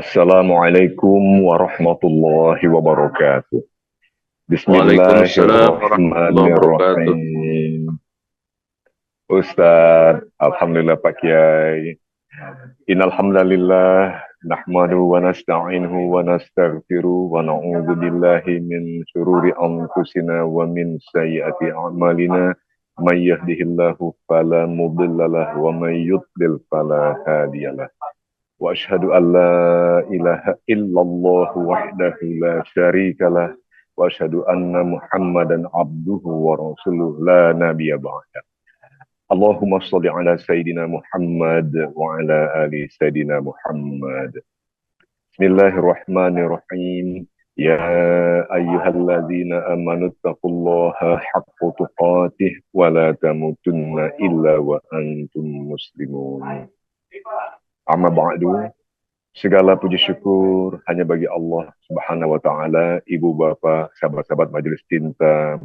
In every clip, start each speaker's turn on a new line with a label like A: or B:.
A: Assalamualaikum warahmatullahi wabarakatuh.
B: Waalaikumsalam warahmatullahi wabarakatuh.
A: Bismillahirrahmanirrahim. Ustaz, Alhamdulillah Pak Kiai. Innal hamdalillah nahmadu wa nasta'inuhu wa nastaghfiruh wa na'udzu billahi min syururi anfusina wa min sayyiati a'malina. May yahdihillahu fala mudhillalah wa may yudlil fala hadiyalah. Wa asyhadu an la ilaha illallah wahdahu la syarikalah wa asyhadu anna Muhammadan abduhu wa rasuluh la nabiyya ba'da. Allahumma shalli ala sayidina Muhammad wa ala ali sayidina Muhammad. Bismillahirrahmanirrahim. Ya ayyuhalladzina amanu taqullaha haqqa tuqatih wa la tamutunna illa wa antum muslimun. Amma ba'du. Segala puji syukur hanya bagi Allah Subhanahu wa taala, ibu bapak, sahabat-sahabat majelis cinta.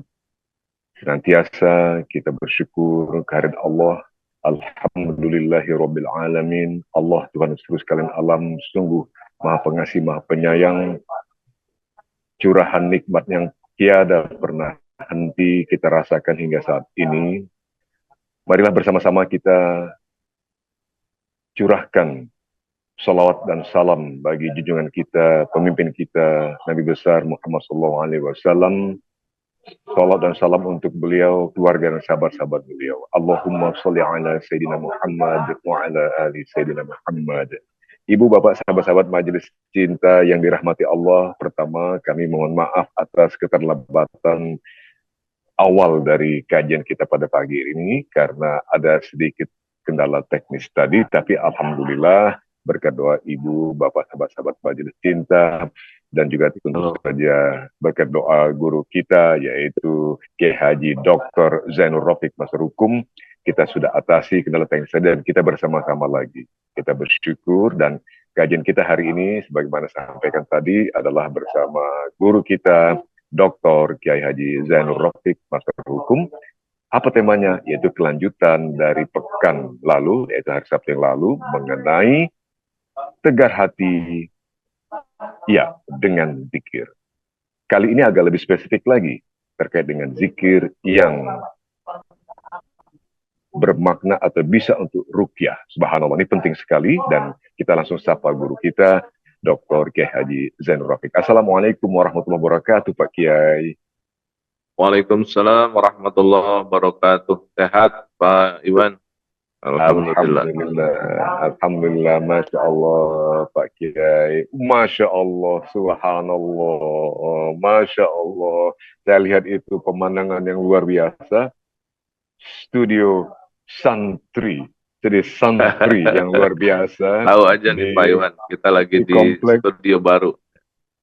A: Senantiasa kita bersyukur kehadirat Allah. Alhamdulillahirabbil alamin. Allah Tuhan seluruh sekalian alam sungguh Maha Pengasih, Maha Penyayang. Curahan nikmat yang tiada pernah henti kita rasakan hingga saat ini. Marilah bersama-sama kita curahkan salawat dan salam bagi junjungan kita, pemimpin kita, Nabi besar Muhammad SAW. Salawat dan salam untuk beliau, keluarga dan sahabat-sahabat beliau. Allahumma sholli ala Sayyidina Muhammad wa ala ali Sayyidina Muhammad. Ibu, bapak, sahabat-sahabat majelis cinta yang dirahmati Allah, pertama kami mohon maaf atas keterlambatan awal dari kajian kita pada pagi ini karena ada sedikit kendala teknis tadi, tapi alhamdulillah berkat doa ibu, bapak, sahabat-sahabat majelis cinta, dan juga tentu saja berkat doa guru kita yaitu Kiai Haji Dr. Zainur Rafiq Masar Hukum, kita sudah atasi kendala teknis dan kita bersama-sama lagi. Kita bersyukur dan kajian kita hari ini sebagaimana saya sampaikan tadi adalah bersama guru kita Dr. Kiai Haji Zainur Rafiq Masar Hukum. Apa temanya? Yaitu kelanjutan dari pekan lalu, yaitu hari Sabtu yang lalu, mengenai tegar hati ya dengan zikir. Kali ini agak lebih spesifik lagi terkait dengan zikir yang bermakna atau bisa untuk ruqyah. Subhanallah, ini penting sekali dan kita langsung sapa guru kita Dr. Kiai Haji Zainur Rafiq. Assalamualaikum warahmatullahi wabarakatuh Pak Kiai.
B: Waalaikumsalam warahmatullahi wabarakatuh. Sehat Pak Iwan? Alhamdulillah.
A: Alhamdulillah, Masya Allah Pak Kiai. Masya Allah, Subhanallah, Masya Allah. Saya lihat itu pemandangan yang luar biasa. Studio santri. Jadi santri yang luar biasa.
B: Tahu aja nih Pak Iwan, kita lagi di studio baru.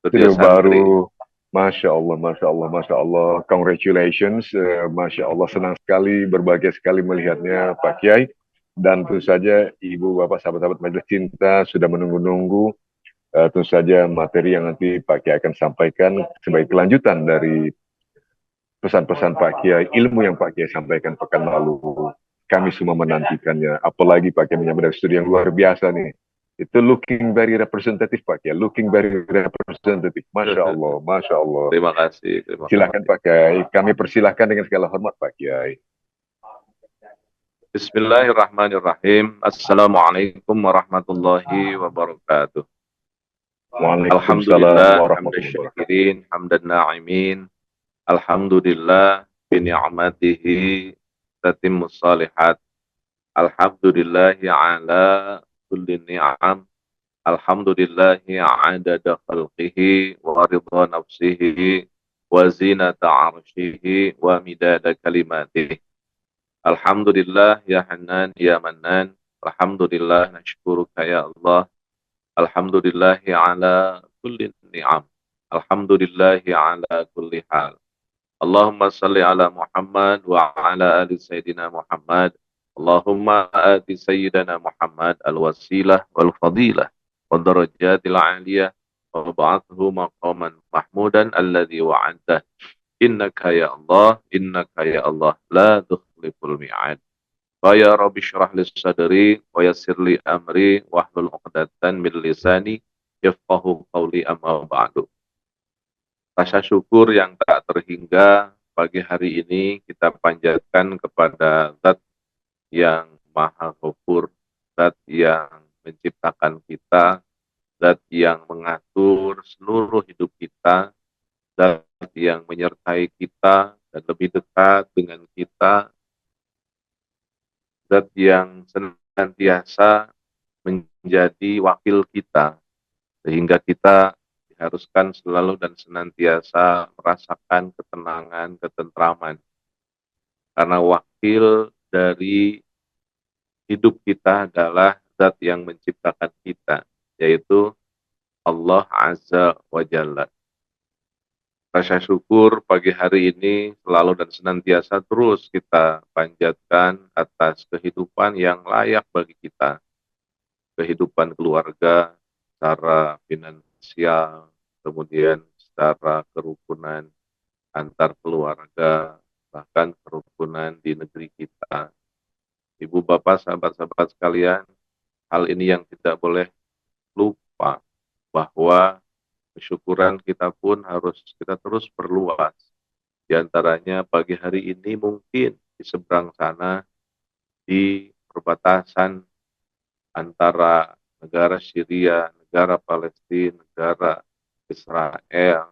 A: Studio baru. Masya Allah, Masya Allah, Masya Allah. Congratulations. Masya Allah, senang sekali, berbahagia sekali melihatnya Pak Kiai. Dan tentu saja ibu, bapak, sahabat-sahabat majelis cinta sudah menunggu-nunggu tentu saja materi yang nanti Pak Kiai akan sampaikan sebagai kelanjutan dari pesan-pesan Pak Kiai, ilmu yang Pak Kiai sampaikan pekan lalu. Kami semua menantikannya. Apalagi Pak Kiai menyampaikan dari studi yang luar biasa nih. Itu looking very representative Pak Kiai, looking very representative. Masya Allah, Masya Allah.
B: Terima kasih.
A: Silakan Pak Kiai, kami persilahkan dengan segala hormat Pak Kiai.
B: Bismillahirrahmanirrahim. Assalamualaikum warahmatullahi wabarakatuh.
A: Waalaikumsalam warahmatullahi
B: wabarakatuh. Hamdan na'imin. Alhamdulillah bini'amatihi tatimmus salihat. Alhamdulillahi ala kulli ni'am. Alhamdulillahi adada khalqihi wa ridha nafsihi wa zinata arshihi wa midada kalimatihi. Alhamdulillah ya Hanan ya Manan. Alhamdulillah nashkuruka ya Allah. Alhamdulillahi ala kulli ni'am. Alhamdulillahi ala kulli hal. Allahumma salli ala Muhammad wa ala ali Sayyidina Muhammad. Allahumma ati Sayyidina Muhammad al-wasilah wal-fadilah wa darajatil aliyah wa ba'athu maqaman mahmudan alladhi wa'addah. Innaka ya Allah la tukhliful mi'ad. Wa ya Rabbi syrah li sadri wa yassir li amri wahlul 'uqdatan min lisani yafqahu qawli amma ba'du. Rasa syukur yang tak terhingga pagi hari ini kita panjatkan kepada Zat yang Maha Ghafur, Zat yang menciptakan kita, Zat yang mengatur seluruh hidup kita, Zat yang menyertai kita dan lebih dekat dengan kita, Zat yang senantiasa menjadi wakil kita, sehingga kita diharuskan selalu dan senantiasa merasakan ketenangan, ketentraman. Karena wakil dari hidup kita adalah Zat yang menciptakan kita, yaitu Allah Azza wa Jalla. Rasa syukur pagi hari ini selalu dan senantiasa terus kita panjatkan atas kehidupan yang layak bagi kita. Kehidupan keluarga secara finansial, kemudian secara kerukunan antar keluarga, bahkan kerukunan di negeri kita. Ibu bapak, sahabat-sahabat sekalian, hal ini yang tidak boleh lupa bahwa kesyukuran kita pun harus kita terus perluas. Di antaranya pagi hari ini mungkin di seberang sana, di perbatasan antara negara Syria, negara Palestina, negara Israel,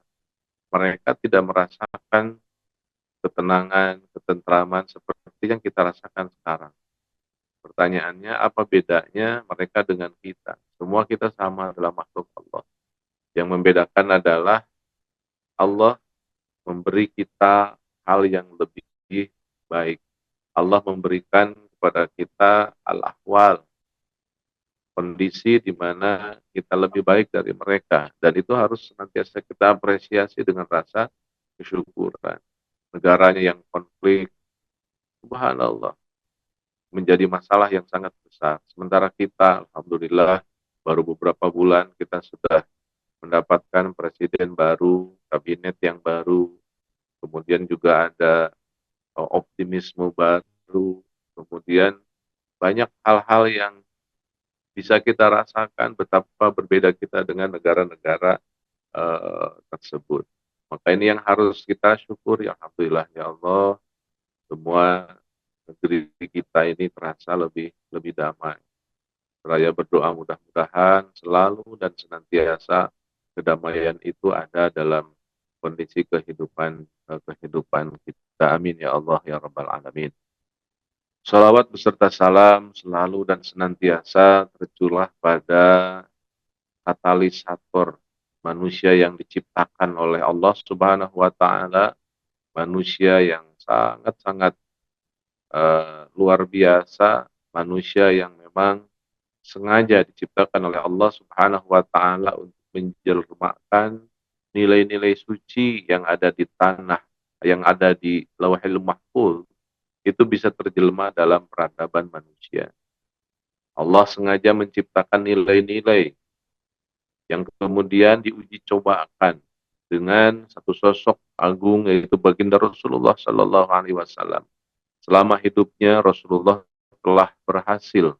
B: mereka tidak merasakan ketenangan, ketentraman seperti yang kita rasakan sekarang. Pertanyaannya, apa bedanya mereka dengan kita? Semua kita sama adalah makhluk Allah. Yang membedakan adalah Allah memberi kita hal yang lebih baik. Allah memberikan kepada kita al-ahwal, kondisi di mana kita lebih baik dari mereka. Dan itu harus senantiasa kita apresiasi dengan rasa kesyukuran. Negaranya yang konflik, subhanallah, menjadi masalah yang sangat besar. Sementara kita, alhamdulillah, baru beberapa bulan kita sudah mendapatkan presiden baru, kabinet yang baru, kemudian juga ada optimisme baru, kemudian banyak hal-hal yang bisa kita rasakan betapa berbeda kita dengan negara-negara tersebut. Maka ini yang harus kita syukuri, alhamdulillah ya Allah, semua negeri kita ini terasa lebih damai. Saya berdoa mudah-mudahan selalu dan senantiasa kedamaian itu ada dalam kondisi kehidupan kita. Amin ya Allah ya Rabbal Alamin. Salawat beserta salam selalu dan senantiasa tercurah pada katalisator manusia yang diciptakan oleh Allah Subhanahu wa taala, manusia yang sangat-sangat luar biasa, manusia yang memang sengaja diciptakan oleh Allah Subhanahu wa taala untuk menjelmakan nilai-nilai suci yang ada di tanah, yang ada di Lauhul Mahfuz, itu bisa terjelma dalam peradaban manusia. Allah sengaja menciptakan nilai-nilai yang kemudian diuji cobakan dengan satu sosok agung, yaitu baginda Rasulullah Sallallahu Alaihi Wasallam. Selama hidupnya Rasulullah telah berhasil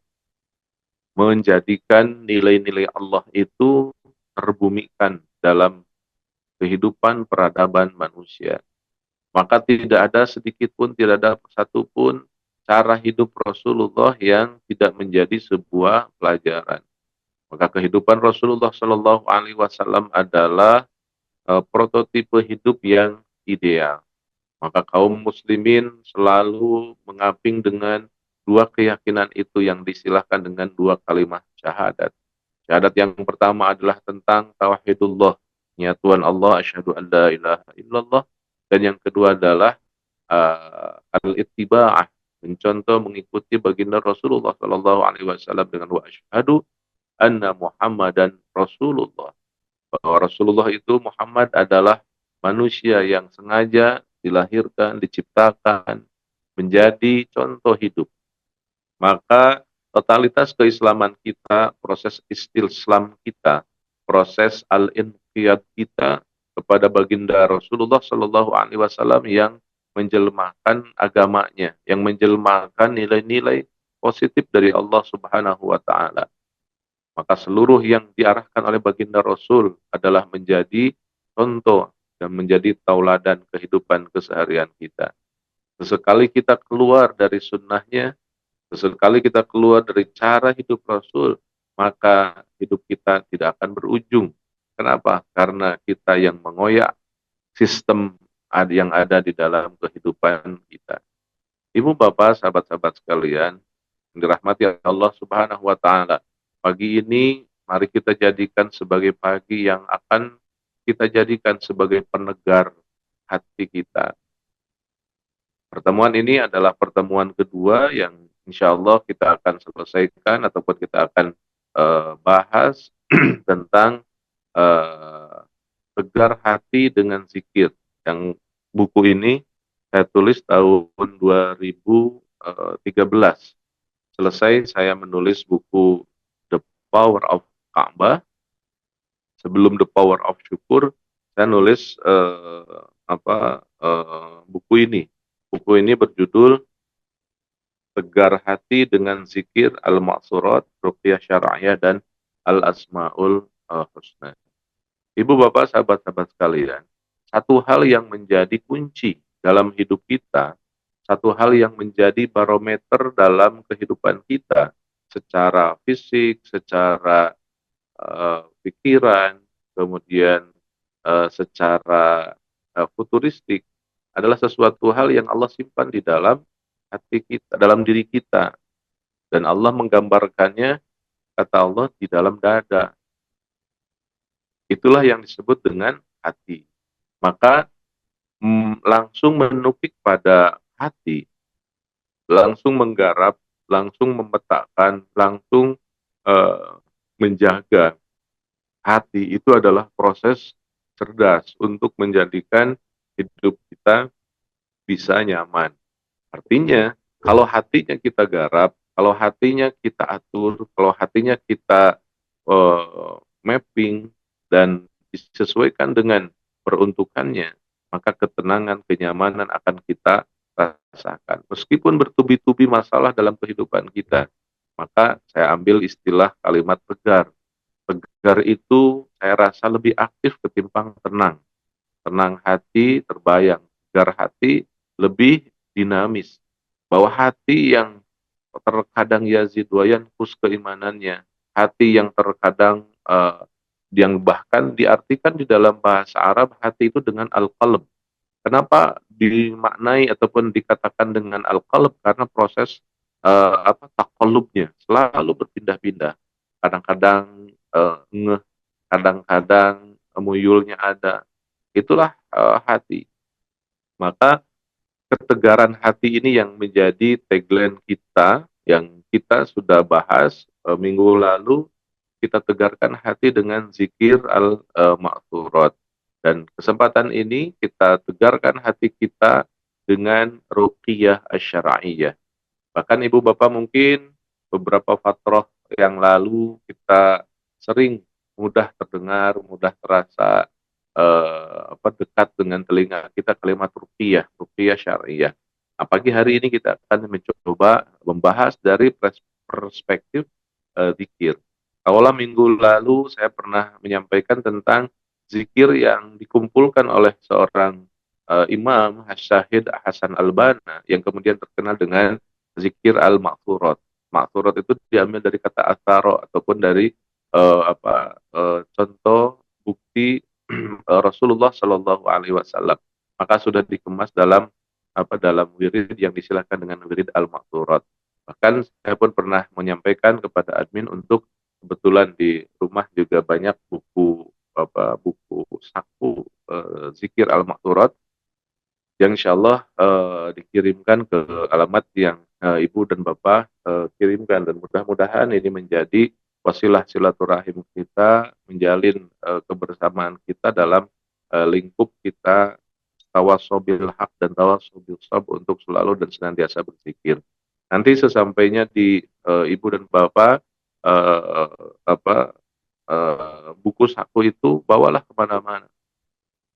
B: menjadikan nilai-nilai Allah itu terbumikan dalam kehidupan peradaban manusia. Maka tidak ada sedikit pun, tidak ada satu pun cara hidup Rasulullah yang tidak menjadi sebuah pelajaran. Maka kehidupan Rasulullah Shallallahu Alaihi Wasallam adalah prototipe hidup yang ideal. Maka kaum muslimin selalu mengaping dengan dua keyakinan itu yang disilahkan dengan dua kalimat syahadat. Syahadat yang pertama adalah tentang tauhidullah, nyatuan Allah, asyhadu an la ilaha illallah. Dan yang kedua adalah al-ittiba'ah, mencontoh mengikuti baginda Rasulullah sallallahu alaihi wasallam dengan wa asyhadu anna Muhammadan Rasulullah. Bahwa Rasulullah itu Muhammad adalah manusia yang sengaja dilahirkan, diciptakan menjadi contoh hidup. Maka totalitas keislaman kita, proses istislam kita, proses al-inqiyad kita kepada baginda Rasulullah Shallallahu Alaihi Wasallam yang menjelmakan agamanya, yang menjelmakan nilai-nilai positif dari Allah Subhanahu Wa Taala. Maka seluruh yang diarahkan oleh baginda Rasul adalah menjadi contoh dan menjadi tauladan kehidupan keseharian kita. Sesekali kita keluar dari sunnahnya, sesekali kita keluar dari cara hidup Rasul, maka hidup kita tidak akan berujung. Kenapa? Karena kita yang mengoyak sistem yang ada di dalam kehidupan kita. Ibu bapak, sahabat-sahabat sekalian, yang dirahmati Allah Subhanahu wa taala. Pagi ini mari kita jadikan sebagai pagi yang akan kita jadikan sebagai penegar hati kita. Pertemuan ini adalah pertemuan kedua yang insya Allah kita akan selesaikan ataupun kita akan bahas tentang tegar hati dengan zikir. Yang buku ini saya tulis tahun 2013. Selesai saya menulis buku The Power of Ka'bah. Sebelum The Power of Syukur, saya nulis buku ini. Buku ini berjudul Tegar Hati dengan Zikir Al-Ma'surat, Ruqyah Syar'iyah, dan Al-Asma'ul Husna. Ibu bapak sahabat-sahabat sekalian, satu hal yang menjadi kunci dalam hidup kita, satu hal yang menjadi barometer dalam kehidupan kita, secara fisik, secara pikiran, kemudian secara futuristik, adalah sesuatu hal yang Allah simpan di dalam hati kita, dalam diri kita. Dan Allah menggambarkannya, kata Allah, di dalam dada. Itulah yang disebut dengan hati. Maka langsung menukik pada hati, langsung menggarap, langsung memetakan, langsung menjaga hati itu adalah proses cerdas untuk menjadikan hidup kita bisa nyaman. Artinya, kalau hatinya kita garap, kalau hatinya kita atur, kalau hatinya kita mapping dan disesuaikan dengan peruntukannya, maka ketenangan, kenyamanan akan kita rasakan. Meskipun bertubi-tubi masalah dalam kehidupan kita, maka saya ambil istilah kalimat tegar. Tegar itu saya rasa lebih aktif ketimbang tenang. Tenang hati terbayang, tegar hati lebih dinamis. Bahwa hati yang terkadang yazid wa yanqus keimanannya, hati yang terkadang yang bahkan diartikan di dalam bahasa Arab hati itu dengan al-qalb. Kenapa dimaknai ataupun dikatakan dengan al-qalb? Karena proses taqallubnya selalu berpindah-pindah. Kadang-kadang ngeh, kadang-kadang muyulnya ada. Itulah hati. Maka ketegaran hati ini yang menjadi tagline kita, yang kita sudah bahas minggu lalu. Kita tegarkan hati dengan zikir al-ma'thurat. Dan kesempatan ini kita tegarkan hati kita dengan ruqyah asy-syar'iyyah. Bahkan ibu bapak mungkin beberapa fatrah yang lalu kita sering mudah terdengar, mudah terasa dekat dengan telinga kita kalimat ruqyah syar'iyyah. Pagi hari ini kita akan mencoba membahas dari perspektif zikir. Awalnya minggu lalu saya pernah menyampaikan tentang zikir yang dikumpulkan oleh seorang imam Syahid Hasan Al-Banna yang kemudian terkenal dengan zikir al-ma'thurat. Ma'thurat itu diambil dari kata atharo ataupun dari contoh bukti Rasulullah Shallallahu Alaihi Wasallam. Maka sudah dikemas dalam dalam wirid yang disilakan dengan wirid al-ma'thurat. Bahkan saya pun pernah menyampaikan kepada admin untuk kebetulan di rumah juga banyak buku saku zikir al-ma'thurat yang insya Allah dikirimkan ke alamat yang ibu dan bapak kirimkan, dan mudah-mudahan ini menjadi wasilah silaturahim kita, menjalin kebersamaan kita dalam lingkup kita tawasobil haq dan tawasobil sab untuk selalu dan senantiasa berzikir. Nanti sesampainya di ibu dan bapak buku saku itu bawalah kemana-mana.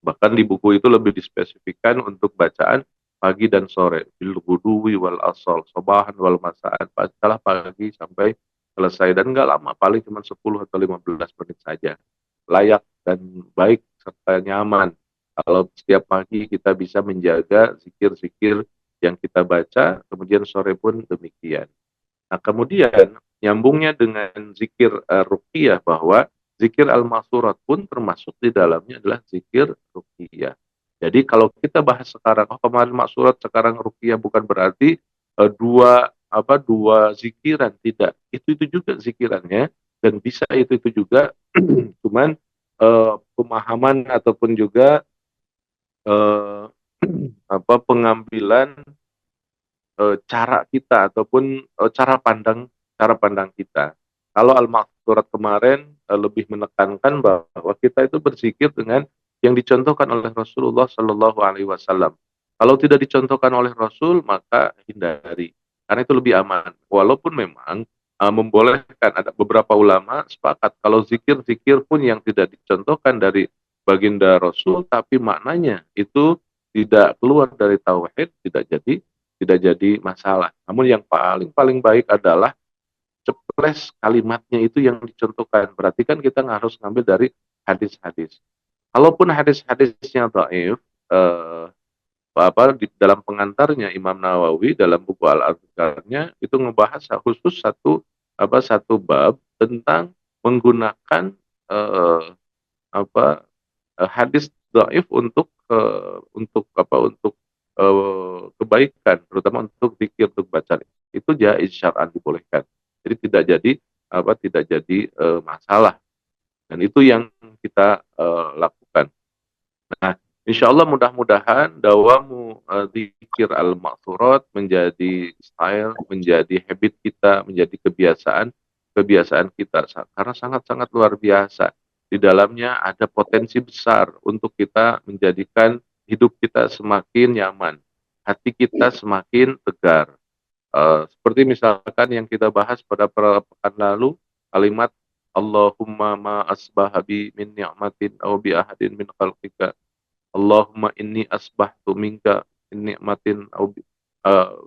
B: Bahkan di buku itu lebih dispesifikkan untuk bacaan pagi dan sore, bil guduwi wal asal, sobahan wal masaan, bacalah pagi sampai selesai, dan nggak lama, paling cuma 10 atau 15 menit saja. Layak dan baik serta nyaman kalau setiap pagi kita bisa menjaga zikir-zikir yang kita baca, kemudian sore pun demikian. Nah, kemudian nyambungnya dengan zikir ruqyah, bahwa zikir al-ma'surat pun termasuk di dalamnya adalah zikir ruqyah. Jadi kalau kita bahas sekarang, oh kemarin ma'surat, sekarang ruqyah, bukan berarti dua zikiran, tidak. Itu juga zikirannya, dan bisa itu juga, cuman pemahaman ataupun juga eh, pengambilan cara kita ataupun cara pandang kita. Kalau Al-Maqsurat kemarin lebih menekankan bahwa kita itu berzikir dengan yang dicontohkan oleh Rasulullah Shallallahu Alaihi Wasallam. Kalau tidak dicontohkan oleh Rasul, maka hindari, karena itu lebih aman. Walaupun memang membolehkan, ada beberapa ulama sepakat kalau zikir-zikir pun yang tidak dicontohkan dari baginda Rasul, tapi maknanya itu tidak keluar dari tauhid, tidak jadi masalah. Namun yang paling paling baik adalah ceples kalimatnya itu yang dicontohkan. Berarti kan kita harus ngambil dari hadis-hadis. Kalaupun hadis-hadisnya dhaif, di dalam pengantarnya Imam Nawawi dalam buku Al-Azkarnya itu ngebahas khusus satu bab tentang menggunakan eh, apa hadis dhaif untuk kebaikan, terutama untuk zikir, untuk baca, itu jaiz syar'an, dibolehkan. Jadi tidak jadi masalah, dan itu yang kita lakukan. Nah, insya Allah mudah-mudahan dawamu zikir al-ma'thurat menjadi style, menjadi habit kita, menjadi kebiasaan kita, karena sangat-sangat luar biasa. Di dalamnya ada potensi besar untuk kita menjadikan hidup kita semakin nyaman, hati kita semakin tegar. Seperti misalkan yang kita bahas pada pekan lalu, kalimat Allahumma ma asbahabi min ni'matin aw bi ahadin min khalqika, Allahumma inni asbahtu minka min ni'matin aw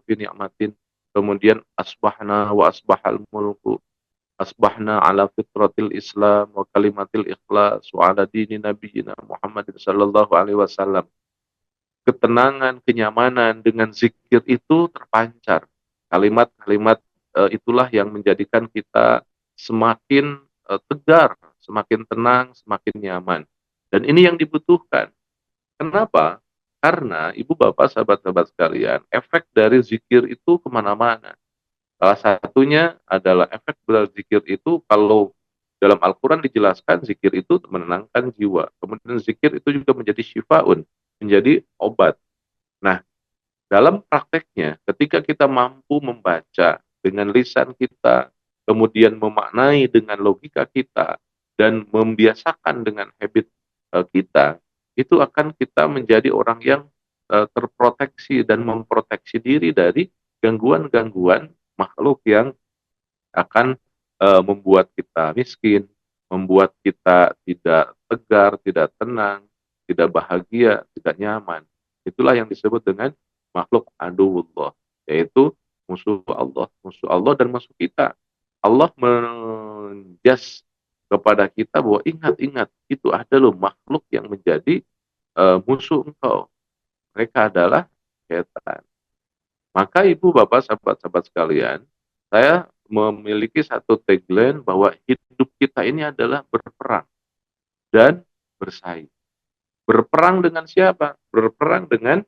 B: bi ni'matin, kemudian asbahna wa asbahal mulku, asbahna ala fitratil Islam wa kalimatil ikhlas wa ala dini nabiyina Muhammadin sallallahu alaihi wasallam. Ketenangan, kenyamanan dengan zikir itu terpancar. Kalimat-kalimat itulah yang menjadikan kita semakin tegar, semakin tenang, semakin nyaman. Dan ini yang dibutuhkan. Kenapa? Karena ibu bapak, sahabat-sahabat sekalian, efek dari zikir itu kemana-mana. Salah satunya adalah efek berzikir itu, kalau dalam Al-Quran dijelaskan zikir itu menenangkan jiwa. Kemudian zikir itu juga menjadi syifaun, menjadi obat. Nah, dalam prakteknya, ketika kita mampu membaca dengan lisan kita, kemudian memaknai dengan logika kita, dan membiasakan dengan habit kita, itu akan kita menjadi orang yang terproteksi dan memproteksi diri dari gangguan-gangguan makhluk yang akan membuat kita miskin, membuat kita tidak tegar, tidak tenang, tidak bahagia, tidak nyaman. Itulah yang disebut dengan makhluk aduwullah, yaitu musuh Allah dan musuh kita. Allah menjas kepada kita bahwa ingat-ingat, itu ada loh makhluk yang menjadi musuh engkau. Mereka adalah setan. Maka ibu bapak, sahabat-sahabat sekalian, saya memiliki satu tagline bahwa hidup kita ini adalah berperang dan bersaing. Berperang dengan siapa? Berperang dengan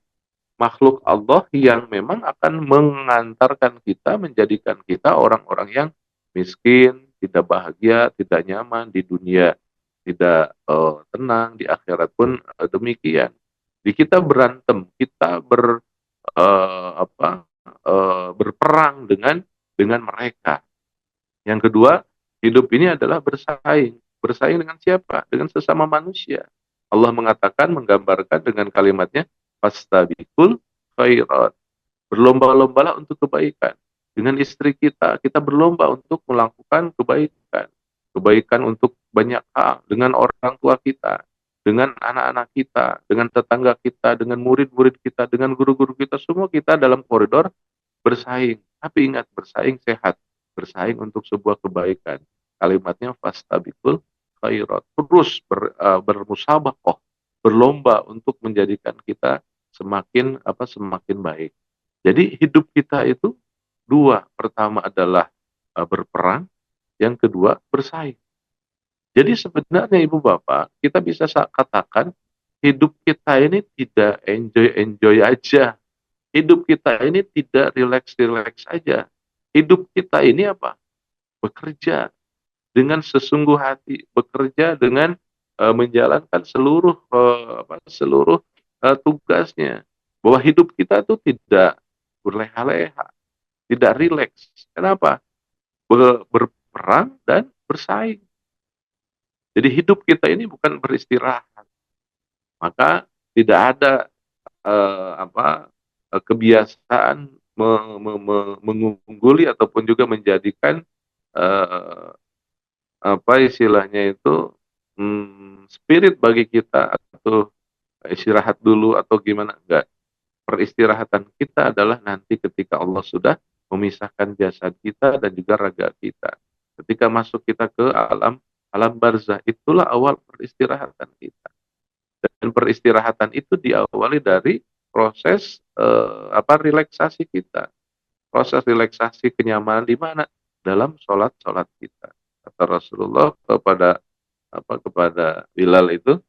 B: makhluk Allah yang memang akan mengantarkan kita, menjadikan kita orang-orang yang miskin, tidak bahagia, tidak nyaman di dunia, tidak tenang di akhirat pun demikian. Di kita berantem, kita berperang dengan mereka. Yang kedua, hidup ini adalah bersaing. Bersaing dengan siapa? Dengan sesama manusia. Allah mengatakan, menggambarkan dengan kalimatnya, fastabiqul khairat. Berlomba-lombalah untuk kebaikan. Dengan istri kita, kita berlomba untuk melakukan kebaikan. Kebaikan untuk banyak hal. Dengan orang tua kita, dengan anak-anak kita, dengan tetangga kita, dengan murid-murid kita, dengan guru-guru kita, semua kita dalam koridor bersaing. Tapi ingat, bersaing sehat. bersaing untuk sebuah kebaikan. Kalimatnya fastabiqul khairat. Terus bermusabaqah, berlomba untuk menjadikan kita semakin baik. Jadi hidup kita itu dua. Pertama adalah berperang, yang kedua bersaing. Jadi sebenarnya Ibu Bapak, kita bisa katakan hidup kita ini tidak enjoy-enjoy aja. Hidup kita ini tidak relax-relax aja. Hidup kita ini apa? Bekerja dengan sesungguh hati, bekerja dengan menjalankan seluruh tugasnya. Bahwa hidup kita itu tidak berleha-leha, tidak rileks. Kenapa? Berperang dan bersaing. Jadi hidup kita ini bukan beristirahat. Maka tidak ada kebiasaan mengungguli ataupun juga menjadikan eh, apa istilahnya itu spirit bagi kita atau istirahat dulu atau gimana, enggak. Peristirahatan kita adalah nanti ketika Allah sudah memisahkan jasad kita dan juga raga kita. Ketika masuk kita ke alam barzah, itulah awal peristirahatan kita. Dan peristirahatan itu diawali dari proses relaksasi kita. Proses relaksasi kenyamanan di mana? Dalam sholat kita. Kata Rasulullah kepada Bilal itu,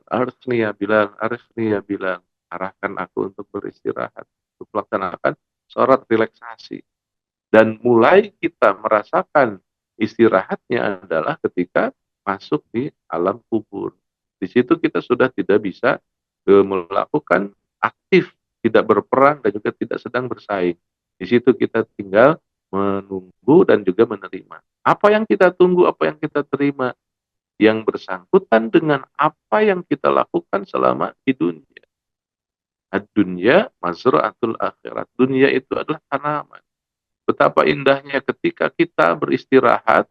B: arifni ya Bilal, arifni ya Bilal, arahkan aku untuk beristirahat, untuk melaksanakan sholat relaksasi. Dan mulai kita merasakan istirahatnya adalah ketika masuk di alam kubur. Di situ kita sudah tidak bisa melakukan aktif, tidak berperang dan juga tidak sedang bersaing. Di situ kita tinggal menunggu dan juga menerima. Apa yang kita tunggu, apa yang kita terima, yang bersangkutan dengan apa yang kita lakukan selama di dunia. Ad-dunya mazra'atul akhirat. Dunia itu adalah tanaman. Betapa indahnya ketika kita beristirahat,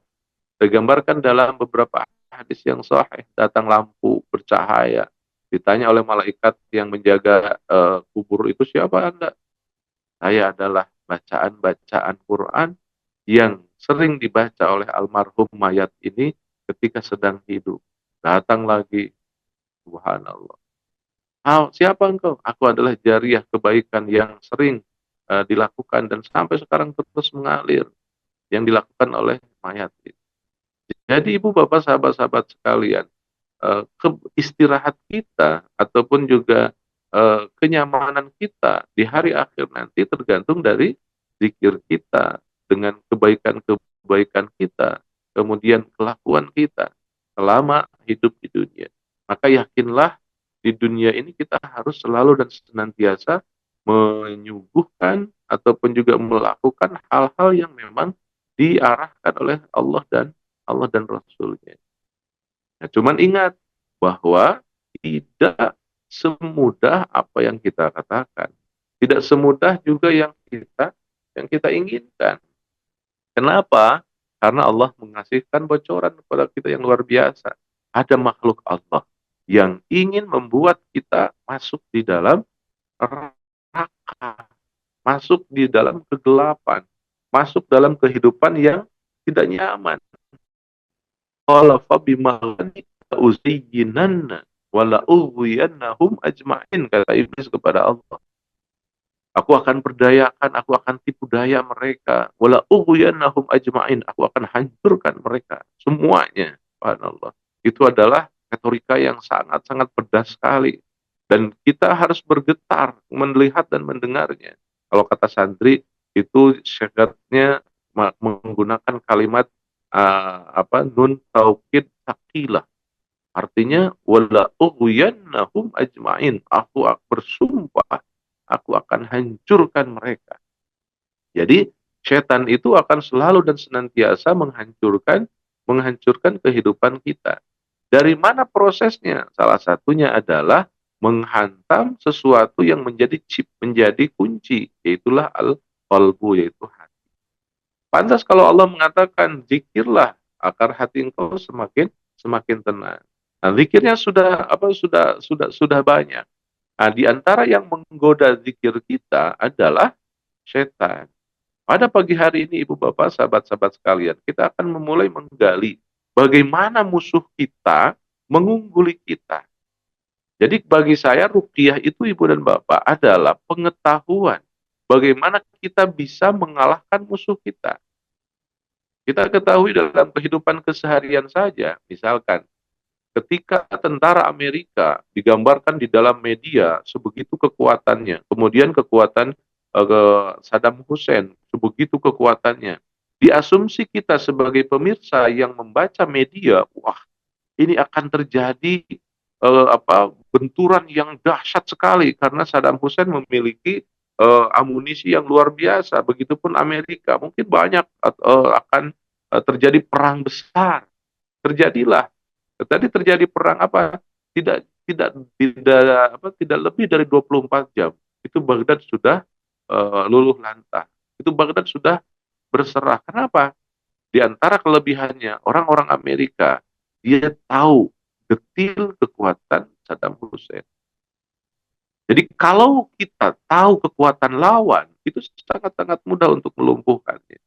B: digambarkan dalam beberapa hadis yang sahih, datang lampu bercahaya, ditanya oleh malaikat yang menjaga kubur itu, siapa Anda? Saya adalah bacaan-bacaan Quran yang sering dibaca oleh almarhum mayat ini ketika sedang hidup. Datang lagi, subhanallah. Siapa engkau? Aku adalah jariah kebaikan yang sering dilakukan dan sampai sekarang terus mengalir yang dilakukan oleh mayat itu. Jadi Ibu Bapak sahabat-sahabat sekalian, istirahat kita ataupun juga kenyamanan kita di hari akhir nanti tergantung dari zikir kita dengan kebaikan-kebaikan kita, kemudian kelakuan kita selama hidup di dunia. Maka yakinlah di dunia ini kita harus selalu dan senantiasa menyuguhkan ataupun juga melakukan hal-hal yang memang diarahkan oleh Allah dan Rasul-Nya. Nah, cuman ingat bahwa tidak semudah apa yang kita katakan, tidak semudah juga yang kita inginkan. Kenapa? Karena Allah mengasihkan bocoran kepada kita yang luar biasa. Ada makhluk Allah yang ingin membuat kita masuk di dalam neraka, masuk di dalam kegelapan, masuk dalam kehidupan yang tidak nyaman. Qala fabima uzayyinanna wala ughwiyannahum ajma'in, kata iblis kepada Allah. Aku akan perdayakan, aku akan tipu daya mereka. Wala ughwiyannahum ajma'in, aku akan hancurkan mereka semuanya. Subhanallah. Itu adalah retorika yang sangat-sangat pedas sekali. Dan kita harus bergetar melihat dan mendengarnya. Kalau kata santri, itu syaratnya menggunakan kalimat nun taukid taqilah. Artinya wala ughwiyannahum ajma'in. Aku bersumpah aku akan hancurkan mereka. Jadi setan itu akan selalu dan senantiasa menghancurkan kehidupan kita. Dari mana prosesnya? Salah satunya adalah menghantam sesuatu yang menjadi chip, menjadi kunci, yaitulah al-qalbu, yaitu hati. Pantas kalau Allah mengatakan zikirlah agar hati engkau semakin tenang. Nah, zikirnya sudah banyak. Nah, di antara yang menggoda zikir kita adalah setan. Pada pagi hari ini, Ibu Bapak, sahabat-sahabat sekalian, kita akan memulai menggali bagaimana musuh kita mengungguli kita. Jadi bagi saya ruqyah itu, Ibu dan Bapak, adalah pengetahuan bagaimana kita bisa mengalahkan musuh kita. Kita ketahui dalam kehidupan keseharian saja, misalkan ketika tentara Amerika digambarkan di dalam media sebegitu kekuatannya, kemudian kekuatan Saddam Hussein sebegitu kekuatannya, diasumsi kita sebagai pemirsa yang membaca media, wah, ini akan terjadi benturan yang dahsyat sekali karena Saddam Hussein memiliki amunisi yang luar biasa. Begitupun Amerika, mungkin banyak akan terjadi perang besar. Terjadilah. Tadi terjadi perang apa? Tidak lebih dari 24 jam. Itu Baghdad sudah luluh lantah. Itu Baghdad sudah berserah. Kenapa? Di antara kelebihannya, orang-orang Amerika, dia tahu detil kekuatan Saddam Hussein. Jadi kalau kita tahu kekuatan lawan, itu sangat-sangat mudah untuk melumpuhkannya.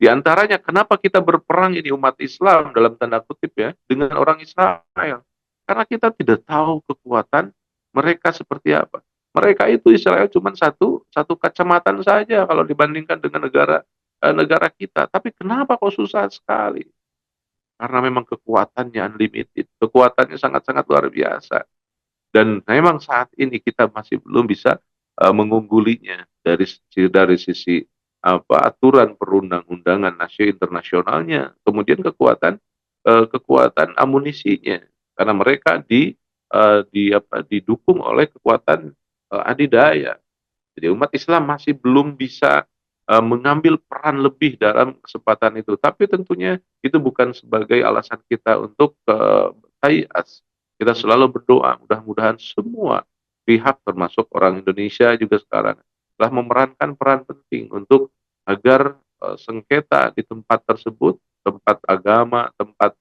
B: Di antaranya, kenapa kita berperang ini umat Islam dalam tanda kutip ya, dengan orang Israel? Karena kita tidak tahu kekuatan mereka seperti apa. Mereka itu Israel cuma satu kecamatan saja kalau dibandingkan dengan negara kita. Tapi kenapa kok susah sekali? Karena memang kekuatannya unlimited, kekuatannya sangat-sangat luar biasa. Dan memang saat ini kita masih belum bisa mengunggulinya dari sisi aturan perundang-undangan nasional internasionalnya, kemudian kekuatan amunisinya, karena mereka didukung oleh kekuatan adidaya. Jadi umat Islam masih belum bisa mengambil peran lebih dalam kesempatan itu. Tapi tentunya itu bukan sebagai alasan kita untuk tayas. Kita selalu berdoa, mudah-mudahan semua pihak termasuk orang Indonesia juga sekarang telah memerankan peran penting untuk agar sengketa di tempat tersebut, tempat agama, tempat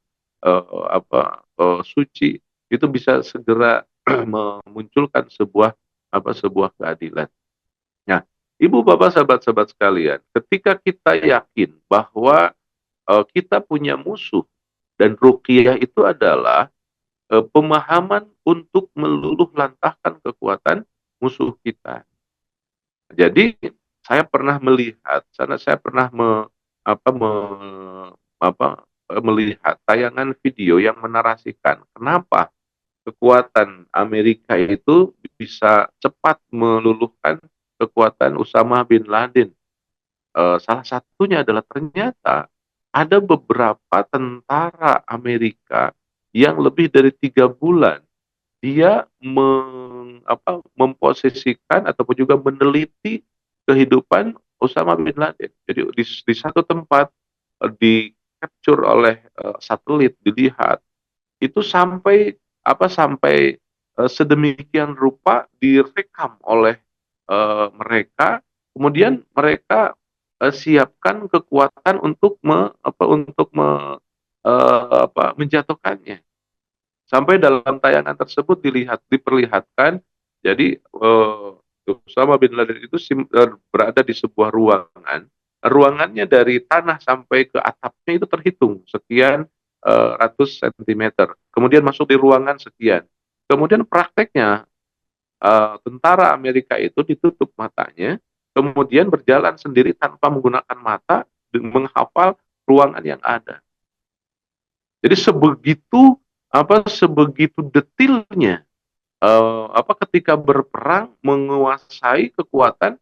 B: suci, itu bisa segera memunculkan sebuah keadilan. Nah, Ibu Bapak sahabat-sahabat sekalian, ketika kita yakin bahwa kita punya musuh dan ruqyah itu adalah pemahaman untuk meluluh lantahkan kekuatan musuh kita. Jadi saya pernah melihat, karena saya pernah melihat tayangan video yang menarasikan kenapa kekuatan Amerika itu bisa cepat meluluhkan kekuatan Usama bin Laden. Salah satunya adalah ternyata ada beberapa tentara Amerika yang lebih dari 3 bulan dia memposisikan ataupun juga meneliti kehidupan Usama bin Laden. Jadi di satu tempat di capture oleh satelit, dilihat itu sampai sedemikian rupa direkam oleh mereka, kemudian mereka siapkan kekuatan untuk menjatuhkannya. Sampai dalam tayangan tersebut diperlihatkan, jadi Usama bin Laden itu berada di sebuah ruangan. Ruangannya dari tanah sampai ke atapnya itu terhitung sekian ratus sentimeter. Kemudian masuk di ruangan sekian. Kemudian prakteknya tentara Amerika itu ditutup matanya, kemudian berjalan sendiri tanpa menggunakan mata dan menghafal ruangan yang ada. Jadi sebegitu detilnya ketika berperang menguasai kekuatan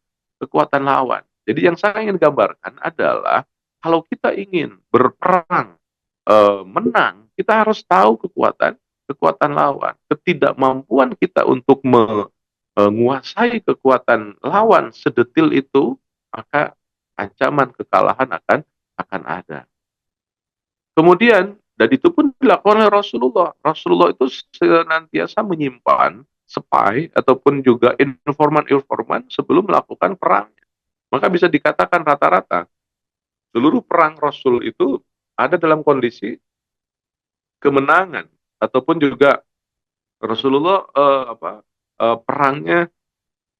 B: lawan. Jadi yang saya ingin gambarkan adalah kalau kita ingin berperang menang, kita harus tahu kekuatan lawan. Ketidakmampuan kita untuk menguasai kekuatan lawan sedetil itu, maka ancaman kekalahan akan ada. Kemudian, dan itu pun dilakukan oleh Rasulullah. Rasulullah itu senantiasa menyimpan spy ataupun juga informan-informan sebelum melakukan perang. Maka bisa dikatakan rata-rata seluruh perang Rasul itu ada dalam kondisi kemenangan, ataupun juga Rasulullah perangnya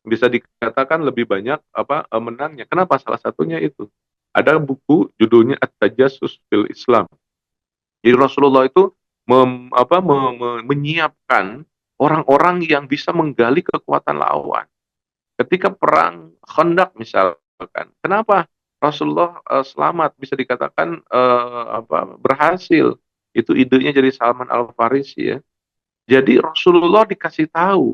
B: bisa dikatakan lebih banyak menangnya. Kenapa? Salah satunya itu. Ada buku judulnya At-Tajassus fil Islam. Jadi Rasulullah itu menyiapkan orang-orang yang bisa menggali kekuatan lawan. Ketika perang Khandaq misalkan, kenapa Rasulullah selamat bisa dikatakan berhasil? Itu idenya jadi Salman Al Farisi ya. Jadi Rasulullah dikasih tahu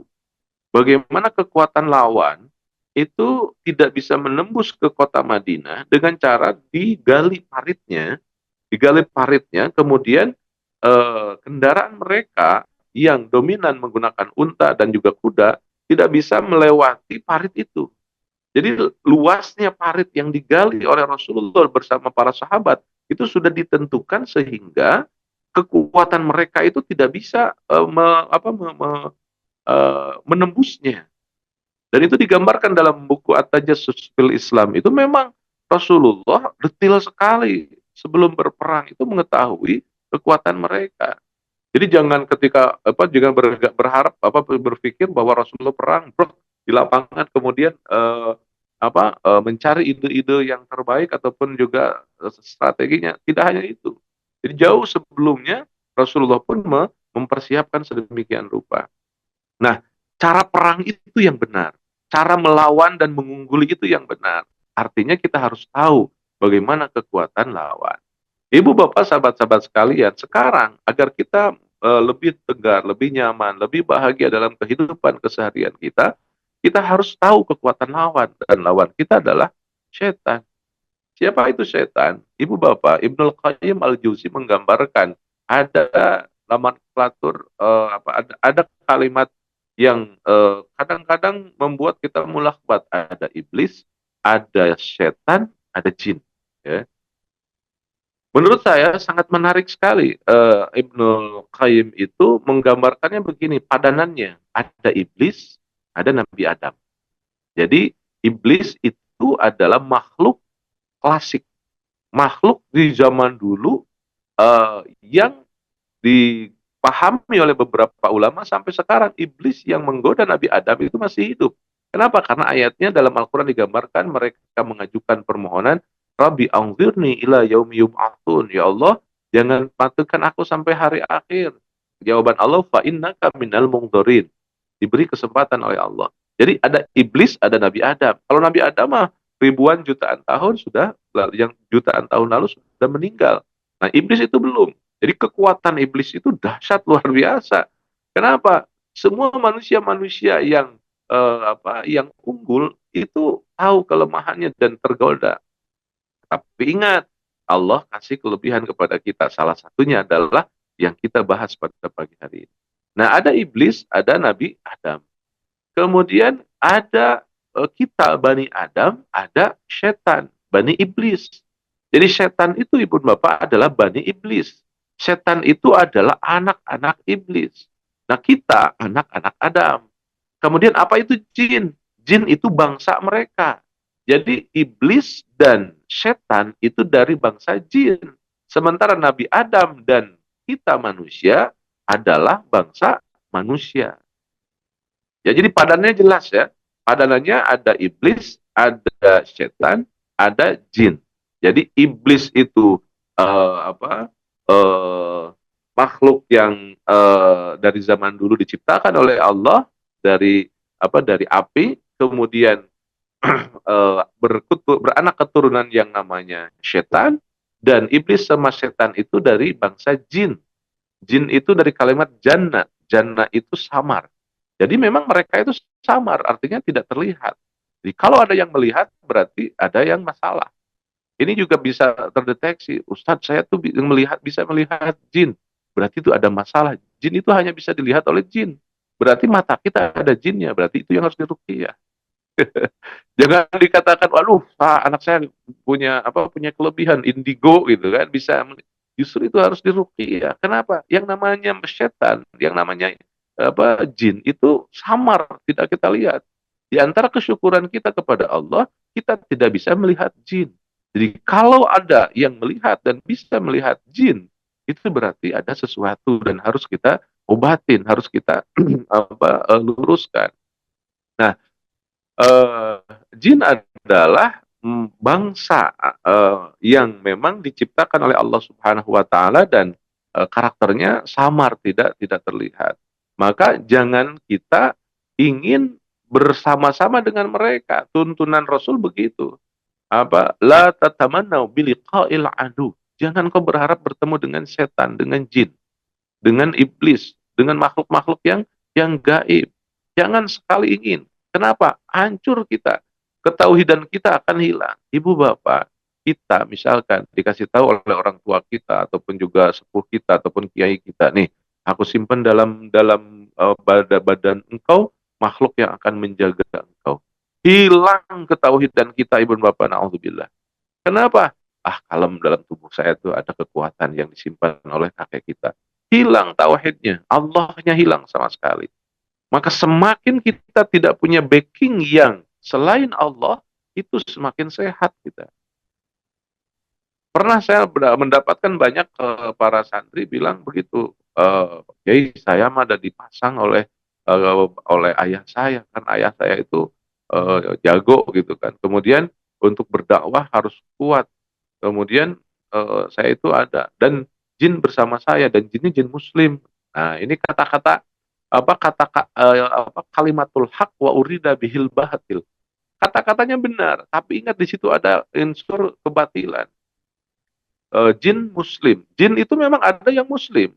B: bagaimana kekuatan lawan itu tidak bisa menembus ke kota Madinah dengan cara digali paritnya, kemudian kendaraan mereka yang dominan menggunakan unta dan juga kuda tidak bisa melewati parit itu. Jadi luasnya parit yang digali oleh Rasulullah bersama para sahabat itu sudah ditentukan sehingga kekuatan mereka itu tidak bisa menembusnya. Dan itu digambarkan dalam buku At-Tajassus fil Islam. Itu memang Rasulullah detail sekali sebelum berperang itu mengetahui kekuatan mereka. Jadi jangan berharap berpikir bahwa Rasulullah perang di lapangan kemudian mencari ide-ide yang terbaik ataupun juga strateginya. Tidak hanya itu. Jadi jauh sebelumnya Rasulullah pun mempersiapkan sedemikian rupa. Nah, cara perang itu yang benar. Cara melawan dan mengungguli itu yang benar. Artinya kita harus tahu bagaimana kekuatan lawan. Ibu bapak sahabat-sahabat sekalian, sekarang agar kita lebih tegar, lebih nyaman, lebih bahagia dalam kehidupan keseharian kita harus tahu kekuatan lawan. Dan lawan kita adalah setan. Siapa itu setan? Ibu bapak, Ibnul Qayyim Al-Jauzi menggambarkan ada nomenklatur ada kalimat yang kadang-kadang membuat kita mulakbat. Ada iblis, ada setan, ada jin. Ya. Menurut saya sangat menarik sekali. Ibnu Qayyim itu menggambarkannya begini, padanannya ada iblis, ada Nabi Adam. Jadi iblis itu adalah makhluk klasik, makhluk di zaman dulu yang dipahami oleh beberapa ulama sampai sekarang. Iblis yang menggoda Nabi Adam itu masih hidup. Kenapa? Karena ayatnya dalam Al-Quran digambarkan mereka mengajukan permohonan, Rabbi anzirni ila yaumi yub'atsun. Ya Allah, jangan matikan aku sampai hari akhir. Jawaban Allah, fa innaka minal mungdharin. Diberi kesempatan oleh Allah. Jadi ada iblis, ada Nabi Adam. Kalau Nabi Adam mah ribuan jutaan tahun sudah, yang jutaan tahun lalu sudah meninggal. Nah, iblis itu belum. Jadi kekuatan iblis itu dahsyat luar biasa. Kenapa? Semua manusia-manusia yang unggul itu tahu kelemahannya dan tergoda. Tapi ingat, Allah kasih kelebihan kepada kita. Salah satunya adalah yang kita bahas pada pagi hari ini. Nah, ada iblis, ada Nabi Adam. Kemudian ada kita, Bani Adam, ada setan, Bani Iblis. Jadi setan itu, ibu bapak, adalah Bani Iblis. Setan itu adalah anak-anak iblis. Nah, kita anak-anak Adam. Kemudian apa itu jin? Jin itu bangsa mereka. Jadi iblis dan setan itu dari bangsa jin. Sementara Nabi Adam dan kita manusia adalah bangsa manusia. Ya, jadi padanannya jelas ya. Padanannya ada iblis, ada setan, ada jin. Jadi iblis itu eh, apa eh, makhluk yang dari zaman dulu diciptakan oleh Allah dari api, kemudian beranak keturunan yang namanya setan, dan iblis sama setan itu dari bangsa jin. Jin itu dari kalimat jannah. Jannah itu samar. Jadi memang mereka itu samar, artinya tidak terlihat. Jadi kalau ada yang melihat, berarti ada yang masalah. Ini juga bisa terdeteksi. Ustadz, saya tuh bisa melihat jin. Berarti itu ada masalah. Jin itu hanya bisa dilihat oleh jin. Berarti mata kita ada jinnya. Berarti itu yang harus diruqyah. Jangan dikatakan, waduh, anak saya punya kelebihan indigo gitu kan, bisa. Justru itu harus diruqyah. Kenapa? Yang namanya setan, yang namanya jin itu samar, tidak kita lihat. Di antara kesyukuran kita kepada Allah, kita tidak bisa melihat jin. Jadi kalau ada yang melihat dan bisa melihat jin, itu berarti ada sesuatu dan harus kita obatin, harus kita luruskan. Nah, eh, jin adalah bangsa yang memang diciptakan oleh Allah Subhanahu wa taala dan karakternya samar, tidak terlihat. Maka jangan kita ingin bersama-sama dengan mereka. Tuntunan Rasul begitu. Apa? La tatamannau biliqa'il adu. Jangan kau berharap bertemu dengan setan, dengan jin, dengan iblis, dengan makhluk-makhluk yang gaib. Jangan sekali ingin. Kenapa? Hancur kita. Ketauhidan kita akan hilang. Ibu bapak, kita misalkan dikasih tahu oleh orang tua kita ataupun juga sepuh kita ataupun kiai kita, nih, aku simpan dalam dalam badan engkau makhluk yang akan menjaga engkau. Hilang ketauhidan kita, ibu bapak, naudzubillah. Kenapa? Ah, kalem, dalam tubuh saya itu ada kekuatan yang disimpan oleh kakek kita. Hilang tauhidnya, Allahnya hilang sama sekali. Maka semakin kita tidak punya backing yang selain Allah, itu semakin sehat kita. Pernah saya mendapatkan banyak para santri bilang begitu, Kiai, saya mah ada dipasang oleh ayah saya, kan ayah saya itu jago gitu kan. Kemudian untuk berdakwah harus kuat. Kemudian saya itu ada dan jin bersama saya dan jinnya jin muslim. Nah, ini kata-kata apa kalimatul haq wa urida bihil batil. Kata-katanya benar, tapi ingat di situ ada unsur kebatilan. Jin muslim. Jin itu memang ada yang muslim.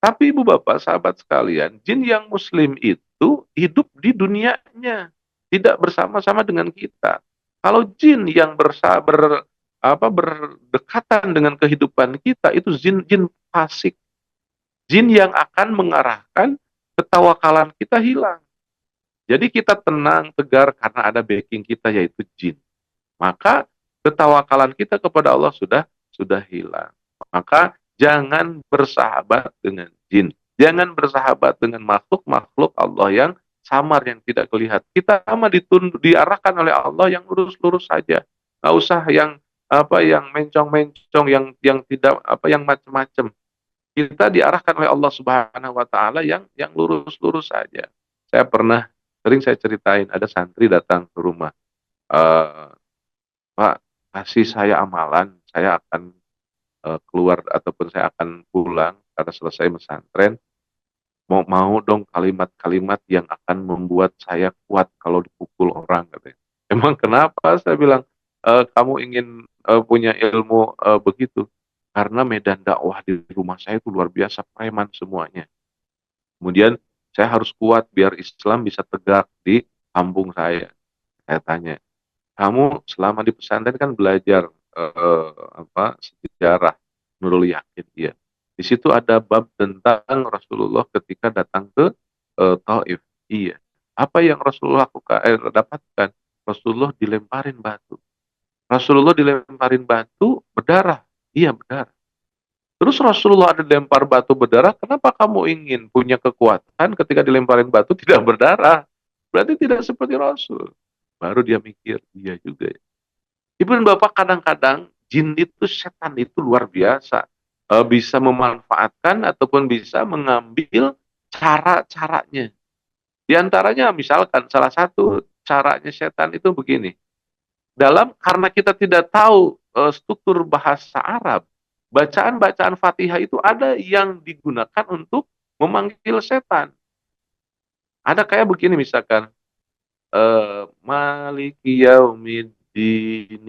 B: Tapi ibu bapak, sahabat sekalian, jin yang muslim itu hidup di dunianya, tidak bersama-sama dengan kita. Kalau jin yang berdekatan dengan kehidupan kita itu jin fasik, jin yang akan mengarahkan ketawakalan kita hilang. Jadi kita tenang, tegar karena ada backing kita yaitu jin. Maka ketawakalan kita kepada Allah sudah hilang. Maka jangan bersahabat dengan jin. Jangan bersahabat dengan makhluk-makhluk Allah yang samar, yang tidak kelihatan. Kita sama diarahkan oleh Allah yang lurus-lurus saja. Nggak usah yang mencong-mencong, yang tidak yang macam-macam. Kita diarahkan oleh Allah Subhanahu wa taala yang lurus-lurus saja. Sering saya ceritain, ada santri datang ke rumah. Eh, Pak, kasih saya amalan, saya akan keluar ataupun saya akan pulang karena selesai pesantren. Mau dong kalimat-kalimat yang akan membuat saya kuat kalau dipukul orang, katanya. Emang kenapa? Saya bilang, kamu ingin punya ilmu begitu? Karena medan dakwah di rumah saya itu luar biasa, preman semuanya. Kemudian saya harus kuat biar Islam bisa tegak di kampung saya. Saya tanya, kamu selama di pesantren kan belajar sejarah Nurul Yakin, ya. Di situ ada bab tentang Rasulullah ketika datang ke Taif. Iya. Apa yang Rasulullah dapatkan? Rasulullah dilemparin batu. Rasulullah dilemparin batu berdarah. Iya, berdarah. Terus Rasulullah ada dilempar batu berdarah, kenapa kamu ingin punya kekuatan ketika dilemparin batu tidak berdarah? Berarti tidak seperti Rasul. Baru dia mikir, iya juga ya. Ibu dan bapak, kadang-kadang jin itu, setan itu luar biasa. Bisa memanfaatkan ataupun bisa mengambil cara-caranya. Di antaranya misalkan salah satu caranya setan itu begini. Karena kita tidak tahu struktur bahasa Arab, bacaan-bacaan Fatihah itu ada yang digunakan untuk memanggil setan. Ada kayak begini misalkan, Maliki Yaumiddin.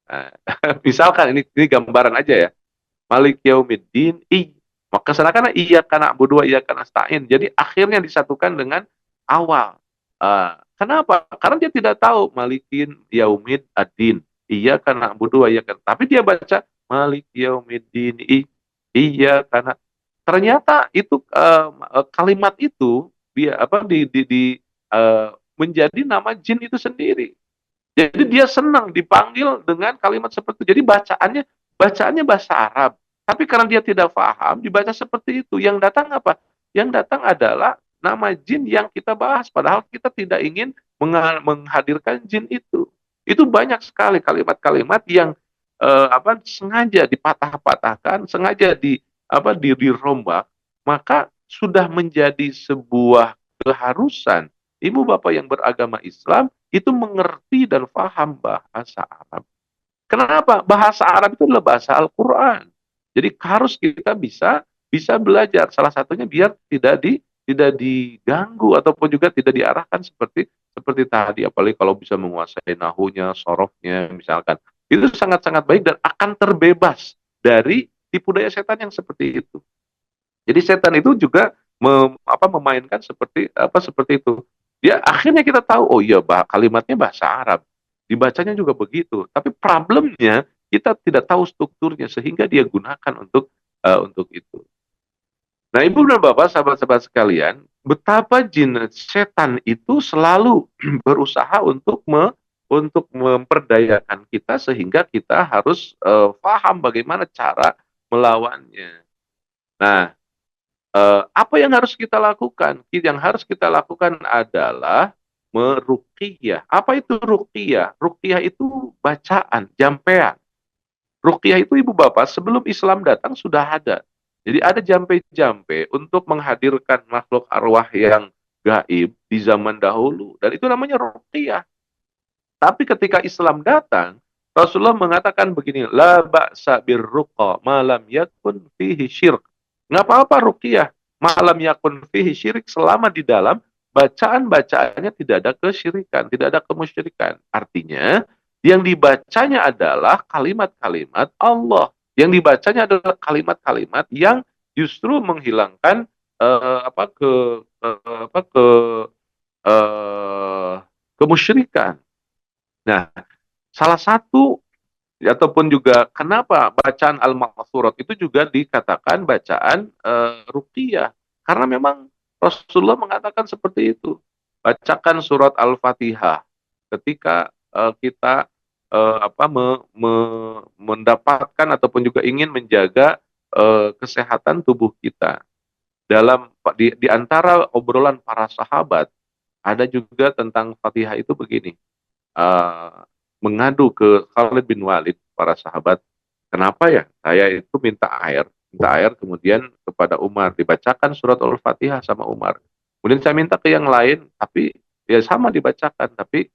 B: Nah, misalkan ini gambaran aja ya. Malik Yaumiddin. Maka sana karena iya karena berdua iya karena nasta'in. Jadi akhirnya disatukan dengan awal. Kenapa? Karena dia tidak tahu Malikin Yaumid Adin. Iya karena berdua iya kan. Tapi dia baca Malik Yaumiddin. Iya karena ternyata itu kalimat itu dia menjadi nama jin itu sendiri. Jadi dia senang dipanggil dengan kalimat seperti itu. Jadi bacaannya bahasa Arab. Tapi karena dia tidak paham, dibaca seperti itu. Yang datang apa? Yang datang adalah nama jin yang kita bahas. Padahal kita tidak ingin menghadirkan jin itu. Itu banyak sekali kalimat-kalimat yang sengaja dipatah-patahkan, sengaja dirombak, maka sudah menjadi sebuah keharusan ibu bapak yang beragama Islam itu mengerti dan paham bahasa Arab. Kenapa? Bahasa Arab itu adalah bahasa Al-Quran. Jadi harus kita bisa bisa belajar. Salah satunya biar tidak diganggu ataupun juga tidak diarahkan seperti seperti tadi. Apalagi kalau bisa menguasai nahunya, sorofnya, misalkan. Itu sangat-sangat baik dan akan terbebas dari tipu daya setan yang seperti itu. Jadi setan itu juga memainkan seperti itu. Dia akhirnya kita tahu, oh iya kalimatnya bahasa Arab, dibacanya juga begitu. Tapi problemnya kita tidak tahu strukturnya sehingga dia gunakan untuk itu. Nah, ibu dan bapak, sahabat-sahabat sekalian, betapa jin setan itu selalu berusaha untuk memperdayakan kita sehingga kita harus paham bagaimana cara melawannya. Nah, apa yang harus kita lakukan? Yang harus kita lakukan adalah meruqyah. Apa itu ruqyah? Ruqyah itu bacaan, jampean. Ruqyah itu ibu bapak sebelum Islam datang sudah ada. Jadi ada jampe-jampe untuk menghadirkan makhluk arwah yang gaib di zaman dahulu. Dan itu namanya ruqyah. Tapi ketika Islam datang, Rasulullah mengatakan begini, la ba'sa birruqa malam yakun fihi syirk. Nggak apa-apa ruqyah, malam yakun fihi syirik selama di dalam bacaan-bacaannya tidak ada kesyirikan, tidak ada kemusyrikan. Artinya, yang dibacanya adalah kalimat-kalimat Allah. Yang dibacanya adalah kalimat-kalimat yang justru menghilangkan eh, apa ke eh, apa ke eh, kemusyrikan. Nah, salah satu ataupun juga kenapa bacaan al-ma'thurat itu juga dikatakan bacaan ruqyah karena memang Rasulullah mengatakan seperti itu. Bacakan surat Al-Fatihah ketika kita mendapatkan ataupun juga ingin menjaga kesehatan tubuh kita. Dalam di antara obrolan para sahabat ada juga tentang Fatihah itu begini. uh, Mengadu ke Khalid bin Walid, para sahabat, kenapa ya saya itu minta air kemudian kepada Umar dibacakan surat Al-Fatihah sama Umar. Kemudian saya minta ke yang lain, tapi ya sama dibacakan, tapi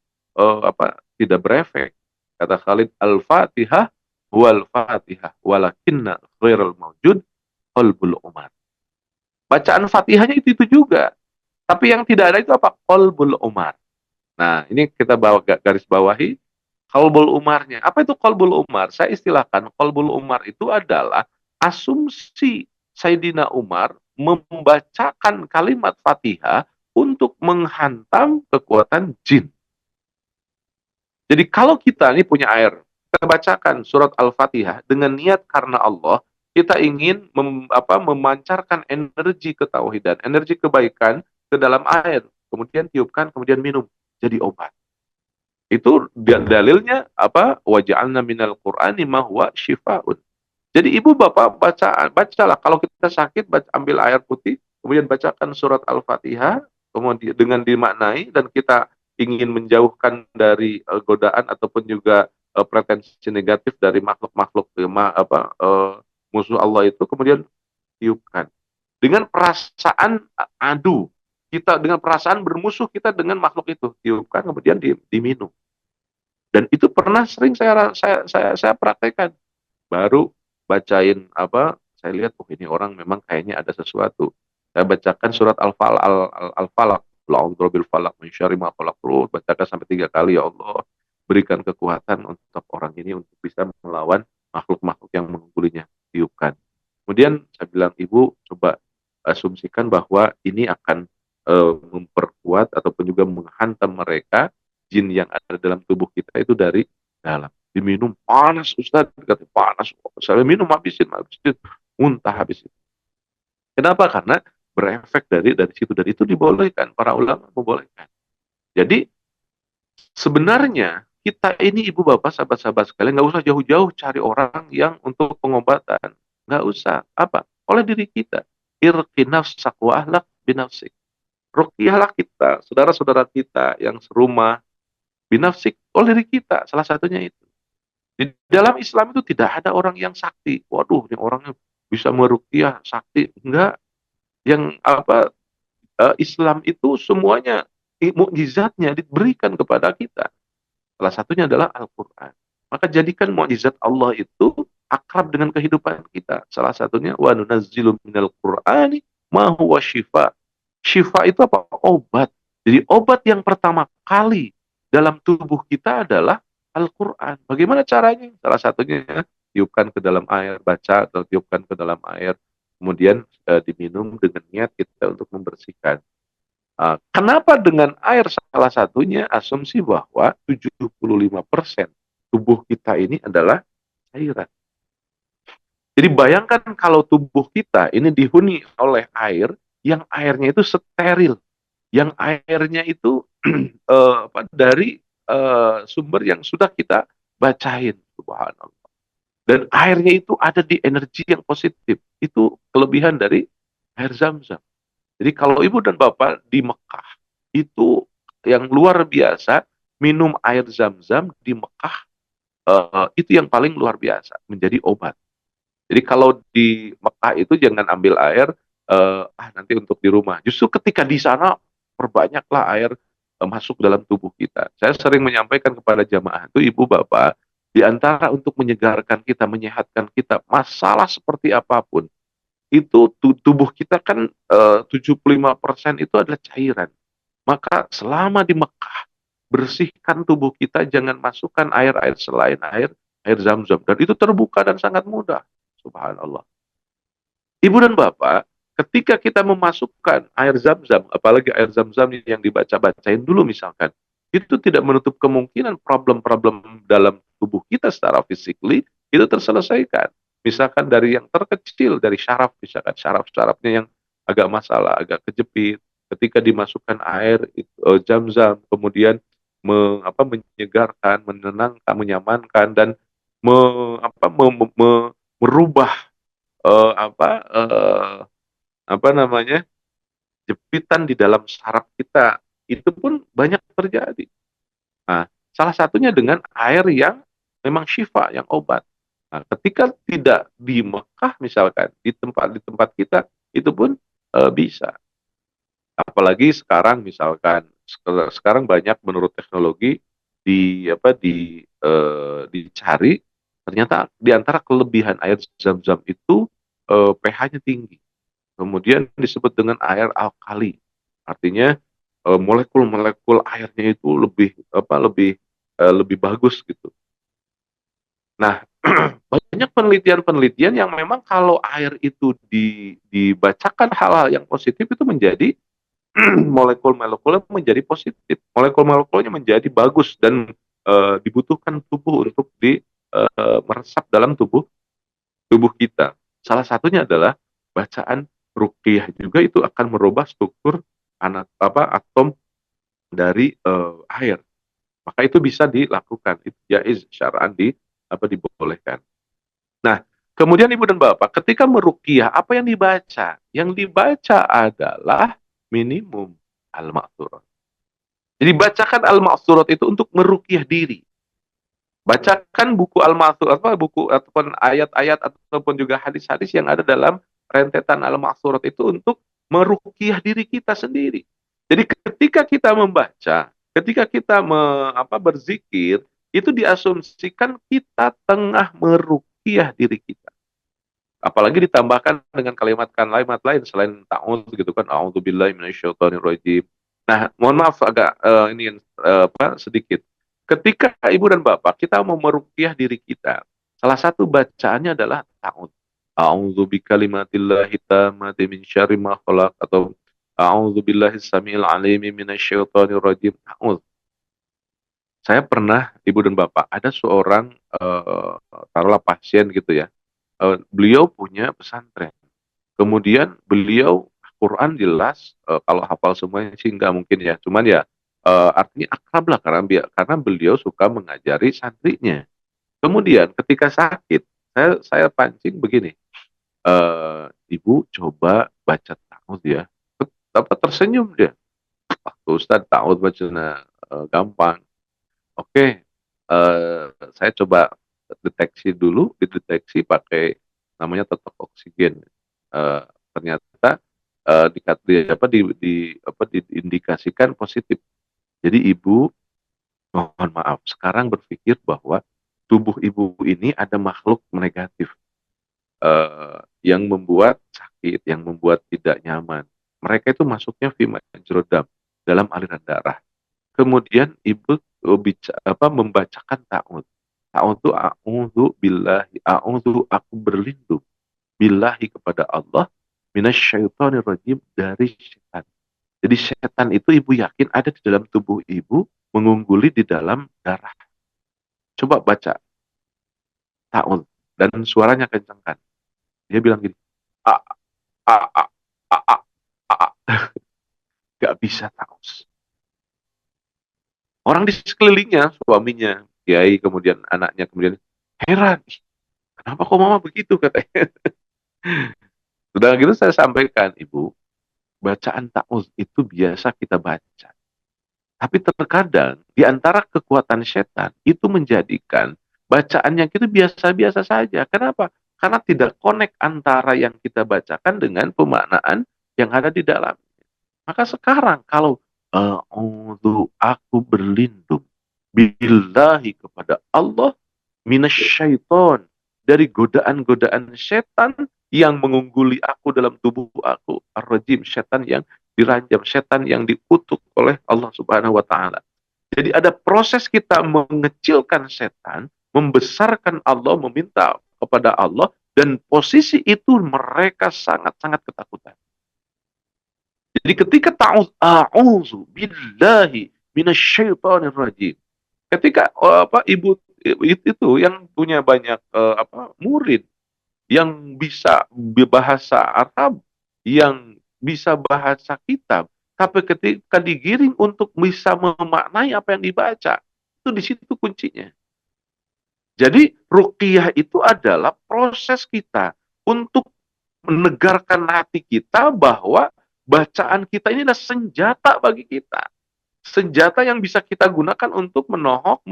B: tidak berefek. Kata Khalid, Al-Fatihah wal Fatihah walakinna ghairul mawjud qalbul Umar. Bacaan Fatihahnya itu juga, tapi yang tidak ada itu apa? Qalbul Umar. Nah, ini kita bawa garis bawahi qalbul umarnya. Apa itu qalbul umar? Saya istilahkan qalbul umar itu adalah asumsi Sayyidina Umar membacakan kalimat Fatihah untuk menghantam kekuatan jin. Jadi kalau kita ini punya air, kita bacakan surat Al-Fatihah dengan niat karena Allah, kita ingin memancarkan energi ketauhidan, energi kebaikan ke dalam air, kemudian tiupkan, kemudian minum, jadi obat. Itu dalilnya apa? Waja'alna minal Qur'ani ma huwa syifaun. Jadi ibu bapak bacalah kalau kita sakit ambil air putih, kemudian bacakan surat Al-Fatihah, kemudian dengan dimaknai dan kita ingin menjauhkan dari godaan ataupun juga pretensi negatif dari makhluk-makhluk musuh Allah itu, kemudian tiupkan dengan perasaan adu kita, dengan perasaan bermusuh kita dengan makhluk itu, tiupkan kemudian diminum. Dan itu pernah sering saya praktekkan. Baru bacain saya lihat oh ini orang memang kayaknya ada sesuatu. Saya bacakan surat Al-Falaq, A'udzu bil falaq min syarri ma khalaq, terus bacakan sampai 3 kali. Ya Allah, berikan kekuatan untuk orang ini untuk bisa melawan makhluk-makhluk yang mengunggulinya. Tiupkan. Kemudian saya bilang, Ibu coba asumsikan bahwa ini akan memperkuat ataupun juga menghantam mereka, jin yang ada dalam tubuh kita itu dari dalam. Diminum panas, Ustaz, kata panas. Saya minum habisin, muntah habisin. Kenapa? Karena berefek dari situ, dan itu dibolehkan, para ulama membolehkan. Jadi sebenarnya kita ini ibu bapak sahabat-sahabat sekalian nggak usah jauh-jauh cari orang yang untuk pengobatan, nggak usah. Apa? Oleh diri kita. Irqi nafsak wa ahlak binafsik. Ruqyahlah kita, saudara-saudara kita yang serumah, binafsik, oleh diri kita, salah satunya itu. Di dalam Islam itu tidak ada orang yang sakti. Waduh, ini orangnya bisa meruqyah sakti. Enggak. Yang Islam itu semuanya mukjizatnya diberikan kepada kita. Salah satunya adalah Al-Quran. Maka jadikan mukjizat Allah itu akrab dengan kehidupan kita. Salah satunya wa nunazzilu minal Qur'ani ma huwa syifa. Syifa itu apa? Obat. Jadi obat yang pertama kali dalam tubuh kita adalah Al-Quran. Bagaimana caranya? Salah satunya tiupkan ke dalam air, baca atau tiupkan ke dalam air, kemudian diminum dengan niat kita untuk membersihkan. Kenapa dengan air? Salah satunya asumsi bahwa 75% tubuh kita ini adalah cairan. Jadi bayangkan kalau tubuh kita ini dihuni oleh air, yang airnya itu steril, yang airnya itu dari sumber yang sudah kita bacain, subhanallah. Dan airnya itu ada di energi yang positif. Itu kelebihan dari air Zam-Zam. Jadi kalau ibu dan bapak di Mekah itu yang luar biasa, minum air Zam-Zam di Mekah itu yang paling luar biasa, menjadi obat. Jadi kalau di Mekah itu jangan ambil air nanti untuk di rumah. Justru ketika di sana perbanyaklah air masuk dalam tubuh kita. Saya sering menyampaikan kepada jamaah itu, ibu bapak, di antara untuk menyegarkan kita, menyehatkan kita, masalah seperti apapun, itu tubuh kita kan 75% itu adalah cairan. Maka selama di Mekah, bersihkan tubuh kita, jangan masukkan air-air selain air Zam-Zam. Dan itu terbuka dan sangat mudah. Subhanallah. Ibu dan bapak, ketika kita memasukkan air Zam-Zam, apalagi air Zam-Zam yang dibaca-bacain dulu misalkan, itu tidak menutup kemungkinan problem-problem dalam tubuh kita secara physically itu terselesaikan. Misalkan dari yang terkecil, dari syaraf, misalkan syaraf-syarafnya yang agak masalah, agak kejepit, ketika dimasukkan air Zam-Zam, kemudian menyegarkan, menenangkan, menyamankan, dan me, merubah eh, apa eh, apa namanya jepitan di dalam saraf kita, itu pun banyak terjadi. Nah, salah satunya dengan air yang memang syifa, yang obat. Nah, ketika tidak di Mekah misalkan, di tempat kita itu pun bisa. Apalagi sekarang misalkan sekarang banyak menurut teknologi dicari, ternyata di antara kelebihan air Zam-Zam itu pH-nya tinggi. Kemudian disebut dengan air alkali. Artinya molekul-molekul airnya itu lebih bagus gitu. Nah, banyak penelitian-penelitian yang memang kalau air itu dibacakan hal-hal yang positif itu menjadi molekul-molekulnya menjadi positif. Molekul-molekulnya menjadi bagus dan dibutuhkan tubuh untuk meresap dalam tubuh kita. Salah satunya adalah bacaan ruqyah, juga itu akan merubah struktur atom dari air. Maka itu bisa dilakukan, itu jaiz syar'an dibolehkan. Nah, kemudian ibu dan bapak, ketika meruqyah, apa yang dibaca? Yang dibaca adalah minimum al-ma'thurat. Jadi bacakan al-ma'thurat itu untuk meruqyah diri. Bacakan buku al-ma'thurat, buku ataupun ayat-ayat ataupun juga hadis-hadis yang ada dalam rentetan al-ma'thurat itu untuk meruqyah diri kita sendiri. Jadi ketika kita membaca, ketika kita berzikir, itu diasumsikan kita tengah meruqyah diri kita. Apalagi ditambahkan dengan kalimat-kalimat lain selain ta'awudz gitu kan, a'udzubillahi minasyaitonirrajim. Nah, mohon maaf agak sedikit. Ketika ibu dan bapak kita mau meruqyah diri kita, salah satu bacaannya adalah ta'awudz. A'udzu bikalimatillahi tammati min syarri ma khalaq, atau a'udzubillahi samiil alimi minasyaitonirrajim. Ta'awudz. Saya pernah, ibu dan bapak, ada seorang taruhlah pasien gitu ya. Beliau punya pesantren. Kemudian beliau Quran jelas, kalau hafal semuanya sih nggak mungkin ya. Cuman ya artinya akrab lah, karena beliau suka mengajari santrinya. Kemudian ketika sakit, saya pancing begini, ibu coba baca ta'awudz ya. Tersenyum dia. Waktu Ustadz ta'awudz bacanya gampang. Oke, saya coba dideteksi pakai namanya totok oksigen. Ternyata diindikasikan positif. Jadi ibu, mohon maaf, sekarang berpikir bahwa tubuh ibu ini ada makhluk negatif yang membuat sakit, yang membuat tidak nyaman. Mereka itu masuknya fi majrodam, dalam aliran darah. Kemudian ibu membacakan ta'ud. Ta'ud itu a'udzu billahi, a'udzu, aku berlindung billahi kepada Allah minasyaitonir rajim, dari setan. Jadi setan itu ibu yakin ada di dalam tubuh ibu, mengungguli di dalam darah. Coba baca ta'ud dan suaranya kencangkan. Dia bilang gini, a a a a a a, a. Gak bisa ta'ud. Orang di sekelilingnya, suaminya, kiai, kemudian anaknya, kemudian heran, kenapa kok mama begitu, katanya. Sudah gitu saya sampaikan, ibu, bacaan ta'uz itu biasa kita baca. Tapi terkadang di antara kekuatan setan itu menjadikan bacaan yang itu biasa-biasa saja. Kenapa? Karena tidak connect antara yang kita bacakan dengan pemaknaan yang ada di dalam. Maka sekarang kalau aku berlindung billahi kepada Allah minasyaiton, dari godaan-godaan setan yang mengungguli aku dalam tubuh aku, ar-rajim, setan yang diranjam, setan yang dikutuk oleh Allah Subhanahu wa taala. Jadi ada proses kita mengecilkan setan, membesarkan Allah, meminta kepada Allah, dan posisi itu mereka sangat-sangat ketakutan. Jadi ketika a'udzu billahi minasyaitonir rajim. Ketika ibu itu yang punya banyak murid yang bisa bahasa Arab, yang bisa bahasa kitab, tapi ketika digiring untuk bisa memaknai apa yang dibaca, itu di situ kuncinya. Jadi ruqyah itu adalah proses kita untuk menegarkan hati kita bahwa bacaan kita ini adalah senjata bagi kita. Senjata yang bisa kita gunakan untuk menohok,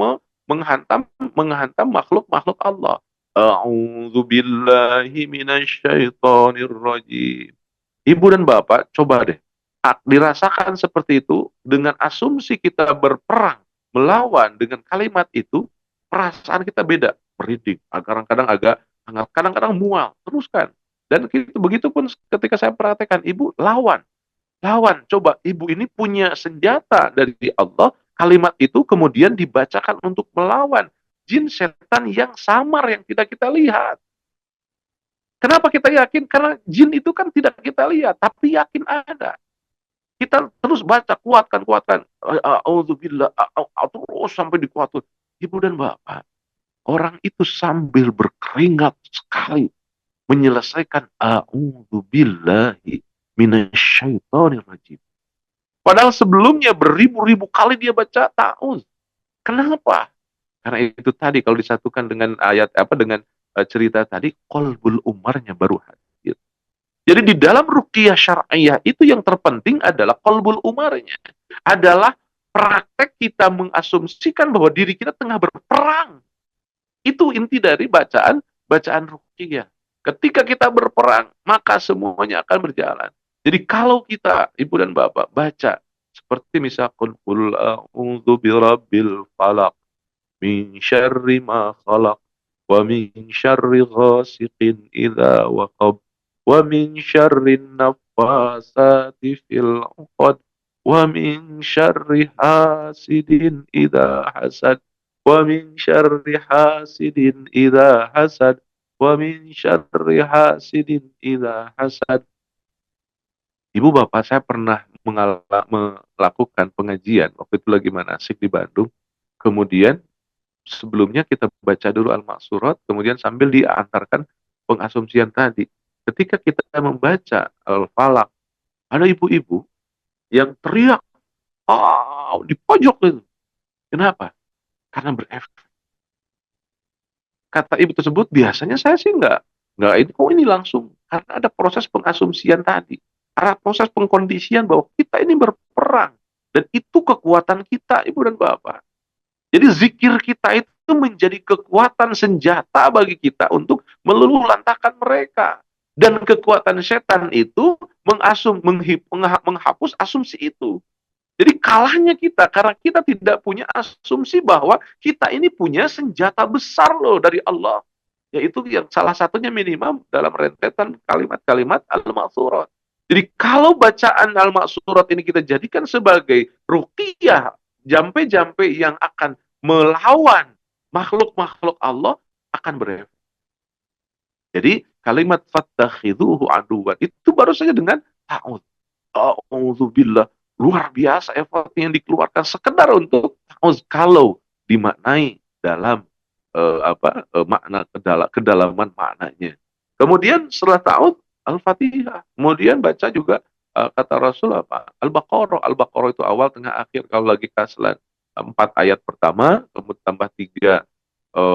B: menghantam makhluk-makhluk Allah. A'udzu billahi minasyaitonir rajim. Ibu dan bapak, coba deh. Dirasakan seperti itu, dengan asumsi kita berperang, melawan dengan kalimat itu, perasaan kita beda. Merinding, kadang-kadang agak hangat, kadang-kadang mual. Teruskan. Dan begitu pun ketika saya perhatikan, ibu lawan. Lawan, coba ibu ini punya senjata dari Allah, kalimat itu kemudian dibacakan untuk melawan jin setan yang samar yang tidak kita lihat. Kenapa kita yakin? Karena jin itu kan tidak kita lihat, tapi yakin ada. Kita terus baca, kuatkan, kuatkan. Auzubillah, terus sampai dikuatkan. Ibu dan bapak, orang itu sambil berkeringat sekali menyelesaikan a'udzubillahi minasyaitonir rajim. Padahal sebelumnya beribu-ribu kali dia baca ta'uz. Kenapa? Karena itu tadi kalau disatukan dengan ayat dengan cerita tadi, qalbul umarnya baru hadir. Jadi di dalam ruqyah syar'iyah itu yang terpenting adalah qalbul umarnya. Adalah praktek kita mengasumsikan bahwa diri kita tengah berperang. Itu inti dari bacaan ruqyah. Ketika kita berperang, maka semuanya akan berjalan. Jadi kalau kita, ibu dan bapak, baca seperti misalkan qul a'udzu birabbil falaq min syarri ma khalaq wa min syarri ghasiqin idza waqab wa min syarri naffasati fil 'uqad wa min syarri hasidin idza hasad wa min syarri hasidin idza hasad wa min syarri hasidin idza hasad. Ibu bapak saya pernah melakukan pengajian waktu itu lagi manasik di Bandung. Kemudian sebelumnya kita baca dulu Al-Ma'surat, kemudian sambil diantarkan pengasumsian tadi. Ketika kita membaca Al-Falaq, ada ibu-ibu yang teriak, di pojok itu. Kenapa? Karena berefek. Kata ibu tersebut, biasanya saya sih enggak ini langsung. Karena ada proses pengasumsian tadi. Ada proses pengkondisian bahwa kita ini berperang. Dan itu kekuatan kita, ibu dan bapak. Jadi zikir kita itu menjadi kekuatan senjata bagi kita untuk meluluhlantahkan mereka. Dan kekuatan setan itu menghapus asumsi itu. Jadi kalahnya kita karena kita tidak punya asumsi bahwa kita ini punya senjata besar loh dari Allah. Yaitu yang salah satunya minimal dalam rentetan kalimat-kalimat al-ma'thurat. Jadi kalau bacaan al-ma'thurat ini kita jadikan sebagai ruqyah, jampe-jampe yang akan melawan makhluk-makhluk Allah akan berefek. Jadi kalimat fattakhidhuhu aduwan itu baru saja dengan ta'ud. A'udzubillah. Luar biasa effort yang dikeluarkan sekedar untuk ta'ud kalau dimaknai dalam makna kedalaman maknanya. Kemudian setelah ta'ud Al-Fatihah. Kemudian baca juga kata Rasul apa? Al-Baqarah. Al-Baqarah itu awal, tengah, akhir. Kalau lagi kaslan 4 ayat pertama, kemudian tambah 3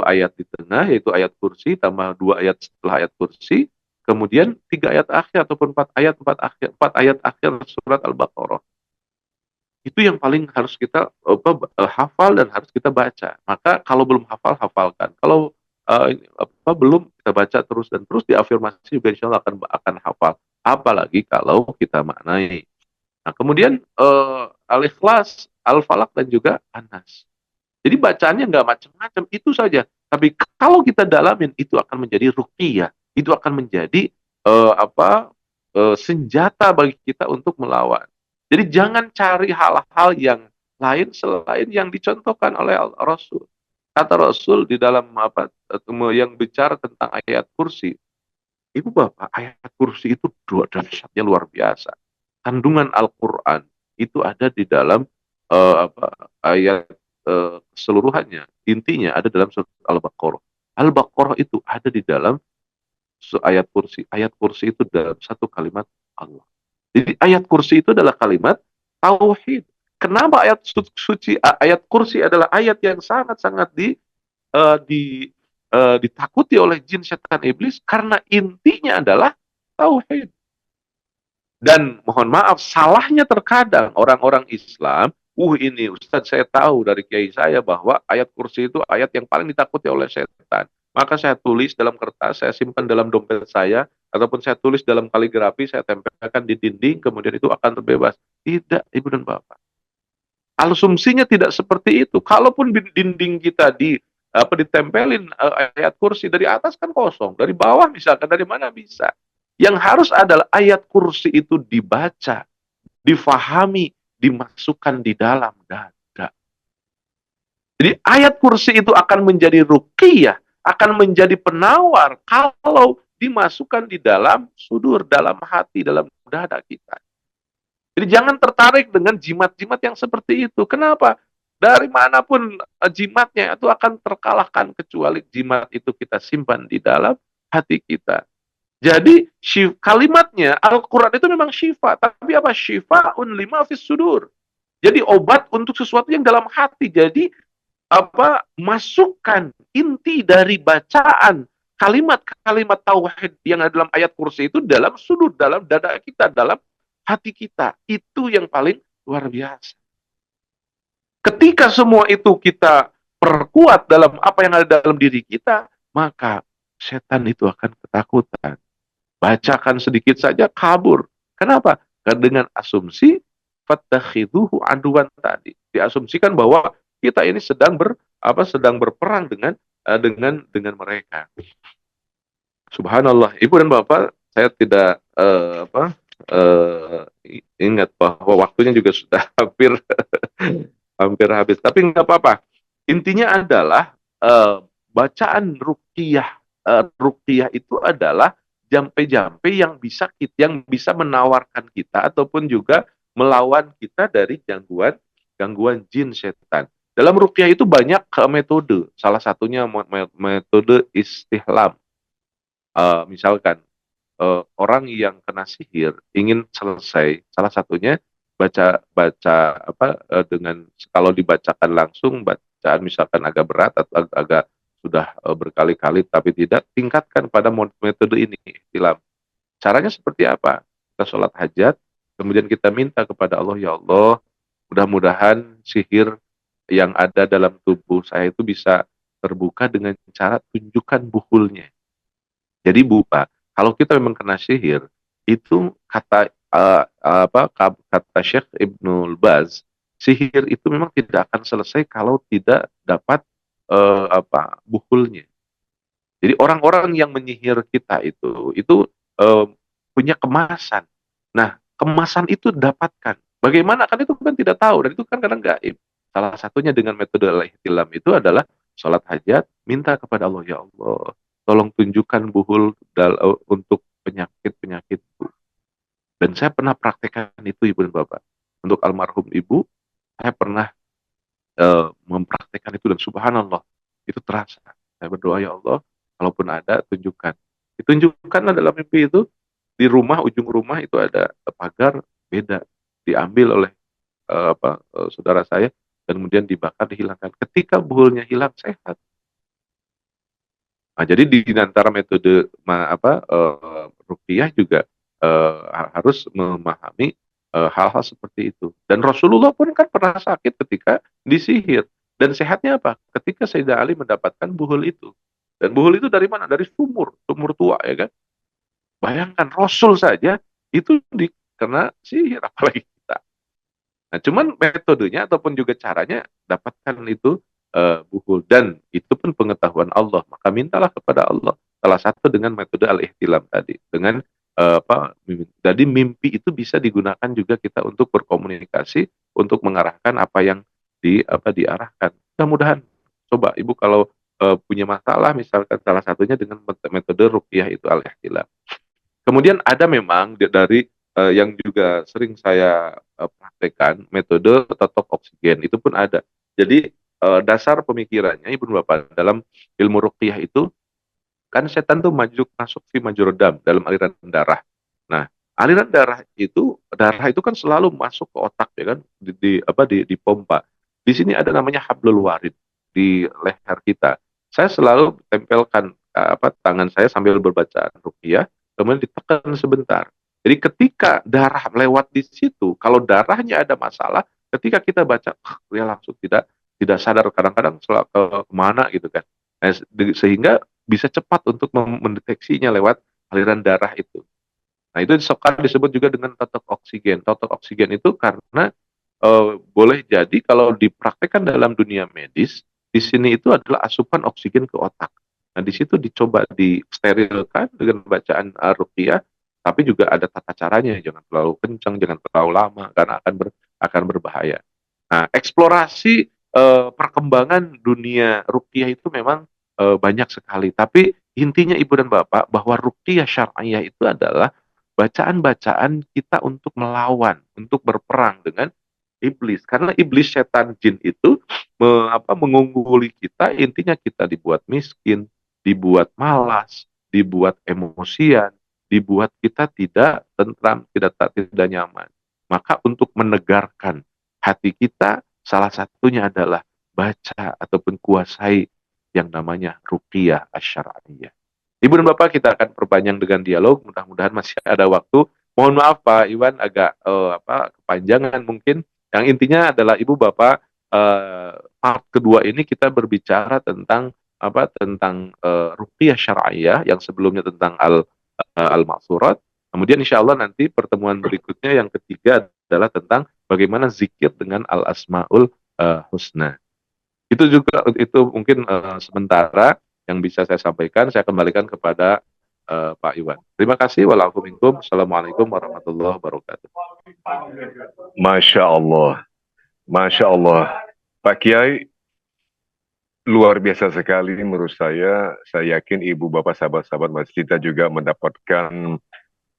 B: ayat di tengah, yaitu ayat kursi, tambah 2 ayat setelah ayat kursi, kemudian 3 ayat akhir ataupun 4 ayat akhir surat Al-Baqarah. Itu yang paling harus kita hafal dan harus kita baca. Maka kalau belum hafal, hafalkan. Kalau belum, kita baca terus dan terus, diafirmasi juga insya Allah akan hafal. Apalagi kalau kita maknai. Nah, kemudian Al-Ikhlas, Al-Falaq dan juga An-Nas. Jadi bacaannya nggak macam-macam, itu saja. Tapi kalau kita dalamin, itu akan menjadi ruqyah. Itu akan menjadi senjata bagi kita untuk melawan. Jadi jangan cari hal-hal yang lain selain yang dicontohkan oleh Rasul. Kata Rasul di dalam yang bicara tentang ayat kursi, Ibu Bapak, ayat kursi itu dahsyatnya luar biasa. Kandungan Al-Quran itu ada di dalam ayat keseluruhannya. Intinya ada dalam surat Al-Baqarah. Al-Baqarah itu ada di dalam ayat kursi. Ayat kursi itu dalam satu kalimat Allah. Jadi ayat kursi itu adalah kalimat tauhid. Kenapa ayat suci, ayat kursi adalah ayat yang sangat-sangat ditakuti oleh jin, setan, iblis, karena intinya adalah tauhid. Dan mohon maaf, salahnya terkadang orang-orang Islam, ini Ustadz saya tahu dari kiai saya bahwa ayat kursi itu ayat yang paling ditakuti oleh setan. Maka saya tulis dalam kertas, saya simpan dalam dompet saya, ataupun saya tulis dalam kaligrafi, saya tempelkan di dinding, kemudian itu akan terbebas. Tidak, Ibu dan Bapak. Asumsinya tidak seperti itu. Kalaupun di dinding kita ditempelin ayat kursi, dari atas kan kosong, dari bawah misalkan, dari mana bisa. Yang harus adalah ayat kursi itu dibaca, difahami, dimasukkan di dalam dada. Jadi ayat kursi itu akan menjadi ruqyah, akan menjadi penawar kalau dimasukkan di dalam sudur, dalam hati, dalam dada kita. Jadi jangan tertarik dengan jimat-jimat yang seperti itu. Kenapa? Dari manapun jimatnya itu akan terkalahkan kecuali jimat itu kita simpan di dalam hati kita. Jadi kalimatnya Al-Quran itu memang syifa, tapi apa? Syifa'un lima fis sudur. Jadi obat untuk sesuatu yang dalam hati. Jadi masukkan inti dari bacaan kalimat-kalimat tauhid yang ada dalam ayat kursi itu dalam sudur, dalam dada kita, dalam hati kita. Itu yang paling luar biasa. Ketika semua itu kita perkuat dalam apa yang ada dalam diri kita, maka setan itu akan ketakutan. Bacakan sedikit saja kabur. Kenapa? Karena dengan asumsi fattakhidhuhu aduwan tadi. Diasumsikan bahwa kita ini sedang berperang dengan mereka. Subhanallah, Ibu dan Bapak, saya tidak ingat bahwa waktunya juga sudah hampir habis. Tapi nggak apa-apa. Intinya adalah bacaan ruqyah. Ruqyah itu adalah jampe-jampe yang bisa menawarkan kita ataupun juga melawan kita dari gangguan jin setan. Dalam ruqyah itu banyak metode. Salah satunya metode istihlam. Misalkan orang yang kena sihir ingin selesai, salah satunya dengan kalau dibacakan langsung, bacaan misalkan agak berat atau agak sudah berkali-kali tapi tidak, tingkatkan pada metode ini, ihtilam. Caranya seperti apa? Kita sholat hajat, kemudian kita minta kepada Allah, ya Allah, mudah-mudahan sihir yang ada dalam tubuh saya itu bisa terbuka dengan cara tunjukkan buhulnya. Jadi kalau kita memang kena sihir, itu kata kata Syekh Ibnul Baz, sihir itu memang tidak akan selesai kalau tidak dapat buhulnya. Jadi orang-orang yang menyihir kita itu eh, punya kemasan. Nah, kemasan itu dapatkan. Bagaimana kan itu kan tidak tahu dan itu kan kadang gaib. Salah satunya dengan metode al-ihtilam itu adalah sholat hajat, minta kepada Allah, ya Allah, tolong tunjukkan buhul untuk penyakit-penyakitku. Dan saya pernah praktekkan itu ibu dan bapak. Untuk almarhum ibu, saya pernah mempraktekkan itu dan subhanallah itu terasa. Saya berdoa, ya Allah, kalaupun ada tunjukkan. Ditunjukkanlah dalam mimpi itu di rumah, ujung rumah itu ada pagar beda, diambil oleh saudara saya dan kemudian dibakar, dihilangkan. Ketika buhulnya hilang, sehat. Nah, jadi di antara metode ruqyah juga harus memahami hal-hal seperti itu. Dan Rasulullah pun kan pernah sakit ketika disihir. Dan sehatnya apa? Ketika Sayyidina Ali mendapatkan buhul itu. Dan buhul itu dari mana? Dari sumur, sumur tua ya kan. Bayangkan Rasul saja itu kena sihir, apalagi kita. Nah, cuman metodenya ataupun juga caranya dapatkan itu buhul dan itu pun pengetahuan Allah. Maka mintalah kepada Allah. Salah satu dengan metode al-ihtilam tadi. Dengan jadi mimpi itu bisa digunakan juga kita untuk berkomunikasi, untuk mengarahkan apa yang diarahkan. Mudah-mudahan coba Ibu kalau punya masalah misalkan salah satunya dengan metode ruqyah itu al-ihtilam. Kemudian ada memang dari yang juga sering saya praktekkan metode totok oksigen itu pun ada. Jadi dasar pemikirannya ibu bapak dalam ilmu ruqyah itu kan setan tuh masuk fi majrodam dalam aliran darah. Nah, aliran darah itu kan selalu masuk ke otak ya kan di pompa. Di sini ada namanya hablul warid di leher kita. Saya selalu tempelkan tangan saya sambil berbaca ruqyah, kemudian ditekan sebentar. Jadi ketika darah lewat di situ, kalau darahnya ada masalah, ketika kita baca, dia langsung tidak sadar kadang-kadang kemana gitu kan. Nah, sehingga bisa cepat untuk mendeteksinya lewat aliran darah itu. Nah, itu disebut juga dengan totok oksigen. Totok oksigen itu karena boleh jadi kalau dipraktekkan dalam dunia medis, di sini itu adalah asupan oksigen ke otak. Nah, di situ dicoba disterilkan dengan bacaan ruqyah, tapi juga ada tata caranya, jangan terlalu kencang, jangan terlalu lama karena akan berbahaya. Nah, eksplorasi perkembangan dunia ruqyah itu memang banyak sekali, tapi intinya Ibu dan Bapak bahwa ruqyah syar'iyah itu adalah bacaan-bacaan kita untuk melawan, untuk berperang dengan iblis. Karena iblis, setan, jin itu mengungguli kita, intinya kita dibuat miskin, dibuat malas, dibuat emosian, dibuat kita tidak tentram, tidak nyaman. Maka untuk menegarkan hati kita, salah satunya adalah baca ataupun kuasai yang namanya ruqyah asy-syar'iyyah. Ibu dan Bapak, kita akan perpanjang dengan dialog. Mudah-mudahan masih ada waktu. Mohon maaf Pak Iwan agak kepanjangan mungkin. Yang intinya adalah Ibu Bapak part kedua ini kita berbicara tentang ruqyah syar'iyyah yang sebelumnya tentang al-ma'surat. Kemudian insya Allah nanti pertemuan berikutnya yang ketiga adalah tentang bagaimana zikir dengan al-asmaul husna. Itu mungkin sementara yang bisa saya sampaikan. Saya kembalikan kepada Pak Iwan. Terima kasih. Waalaikumsalam. Assalamualaikum warahmatullahi wabarakatuh.
A: Masya Allah. Masya Allah. Pak Kiai, luar biasa sekali menurut saya. Saya yakin ibu bapak sahabat-sahabat masjid kita juga mendapatkan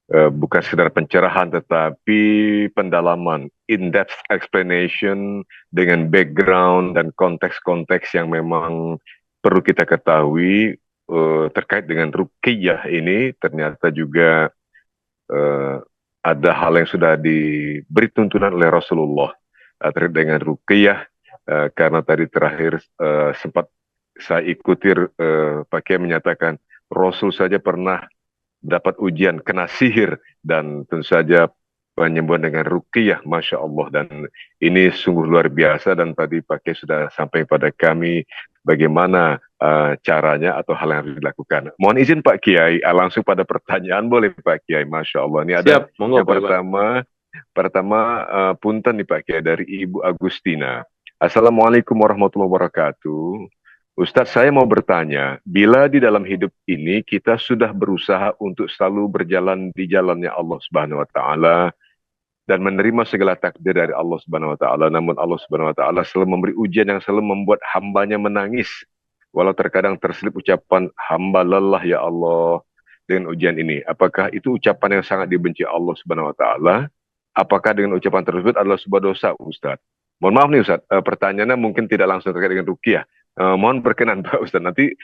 A: bukan sekedar pencerahan tetapi pendalaman, in-depth explanation dengan background dan konteks-konteks yang memang perlu kita ketahui terkait dengan ruqyah ini. Ternyata juga ada hal yang sudah diberi tuntunan oleh Rasulullah terkait dengan ruqyah, karena tadi terakhir sempat saya ikuti Pak Kiai menyatakan Rasul saja pernah dapat ujian kena sihir, dan tentu saja penyembuhan dengan ruqyah, Masya Allah. Dan ini sungguh luar biasa, dan tadi Pak Kiai sudah sampai pada kami bagaimana caranya atau hal yang harus dilakukan. Mohon izin Pak Kiai, langsung pada pertanyaan boleh Pak Kiai, Masya Allah. Ini ada
B: Siap, monggo
A: yang
B: Pak Iwan.
A: pertama punten nih Pak Kiai dari Ibu Agustina. Assalamualaikum warahmatullahi wabarakatuh. Ustadz, saya mau bertanya, bila di dalam hidup ini kita sudah berusaha untuk selalu berjalan di jalannya Allah Subhanahu wa taala dan menerima segala takdir dari Allah Subhanahu wa taala, namun Allah Subhanahu wa taala selalu memberi ujian yang selalu membuat hambanya menangis. Walau terkadang terselip ucapan hamba lelah ya Allah dengan ujian ini. Apakah itu ucapan yang sangat dibenci Allah Subhanahu wa taala? Apakah dengan ucapan tersebut adalah sebuah dosa, Ustaz? Mohon maaf nih Ustaz, pertanyaannya mungkin tidak langsung terkait dengan ruqyah. Mohon berkenan Pak Ustaz. Nanti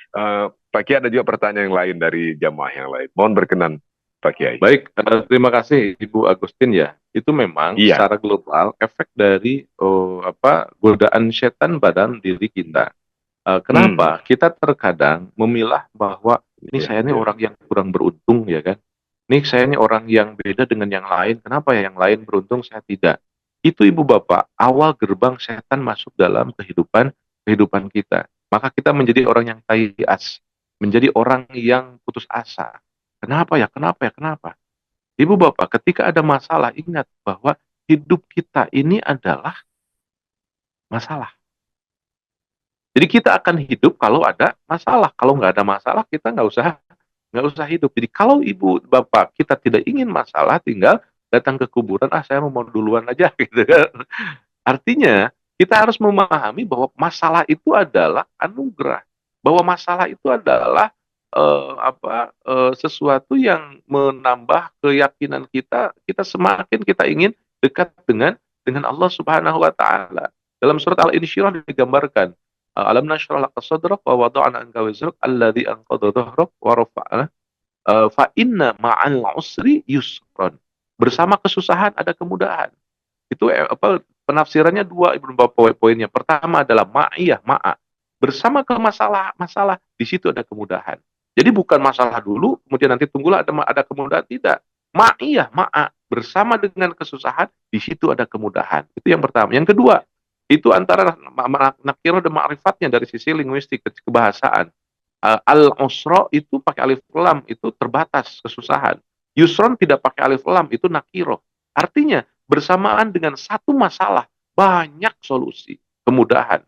A: Pak Kiai ada juga pertanyaan yang lain dari jamaah yang lain. Mohon berkenan Pak Kiai.
B: Baik, terima kasih Ibu Agustin ya. Itu memang
A: Iya.
B: secara global efek dari godaan setan badan diri kita. Kenapa? Kita terkadang memilah bahwa ini
A: Iya,
B: saya ini
A: iya.
B: orang yang kurang beruntung ya kan. Ini saya ini orang yang beda dengan yang lain. Kenapa ya yang lain beruntung saya tidak? Itu Ibu Bapak, awal gerbang setan masuk dalam kehidupan kita. Maka kita menjadi orang yang tayas, menjadi orang yang putus asa. Kenapa ya? Kenapa ya? Kenapa? Ibu Bapak, ketika ada masalah, ingat bahwa hidup kita ini adalah masalah. Jadi kita akan hidup kalau ada masalah. Kalau nggak ada masalah, kita nggak usah hidup. Jadi kalau ibu bapak kita tidak ingin masalah, tinggal datang ke kuburan. Saya mau duluan aja, gitu kan. Artinya kita harus memahami bahwa masalah itu adalah anugerah. Bahwa masalah itu adalah sesuatu yang menambah keyakinan kita. Kita semakin kita ingin dekat dengan Allah Subhanahu Wa Taala. Dalam surat Al-Insyirah digambarkan, alam nashrah laka sadrak wa wada'na anka wizrak alladzi anqadha dhahrak wa rafa'na fa inna ma'al usri yusran. Bersama kesusahan ada kemudahan. Itu penafsirannya dua beberapa poinnya. Pertama adalah ma'iyah, ma'a. Bersama ke masalah di situ ada kemudahan. Jadi bukan masalah dulu, kemudian nanti tunggulah ada kemudahan, tidak. Ma'iyah, ma'a. Bersama dengan kesusahan, di situ ada kemudahan. Itu yang pertama. Yang kedua, itu antara nakirah dan ma'rifatnya dari sisi linguistik, kebahasaan. Al-usra itu pakai alif lam, itu terbatas, kesusahan. Yusron tidak pakai alif lam, itu nakiro. Artinya, bersamaan dengan satu masalah, banyak solusi, kemudahan.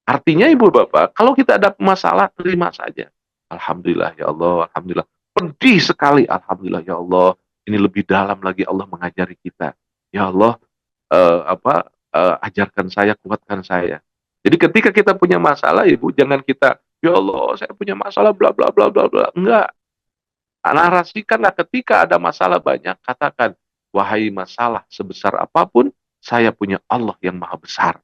B: Artinya Ibu Bapak, kalau kita ada masalah, terima saja. Alhamdulillah ya Allah, Alhamdulillah. Pedih sekali, Alhamdulillah ya Allah. Ini lebih dalam lagi Allah mengajari kita. Ya Allah, ajarkan saya, kuatkan saya. Jadi ketika kita punya masalah, Ibu, jangan kita, ya Allah, saya punya masalah, bla bla bla bla bla. Enggak. Narasikanlah ketika ada masalah banyak, katakan, wahai masalah sebesar apapun, saya punya Allah yang maha besar.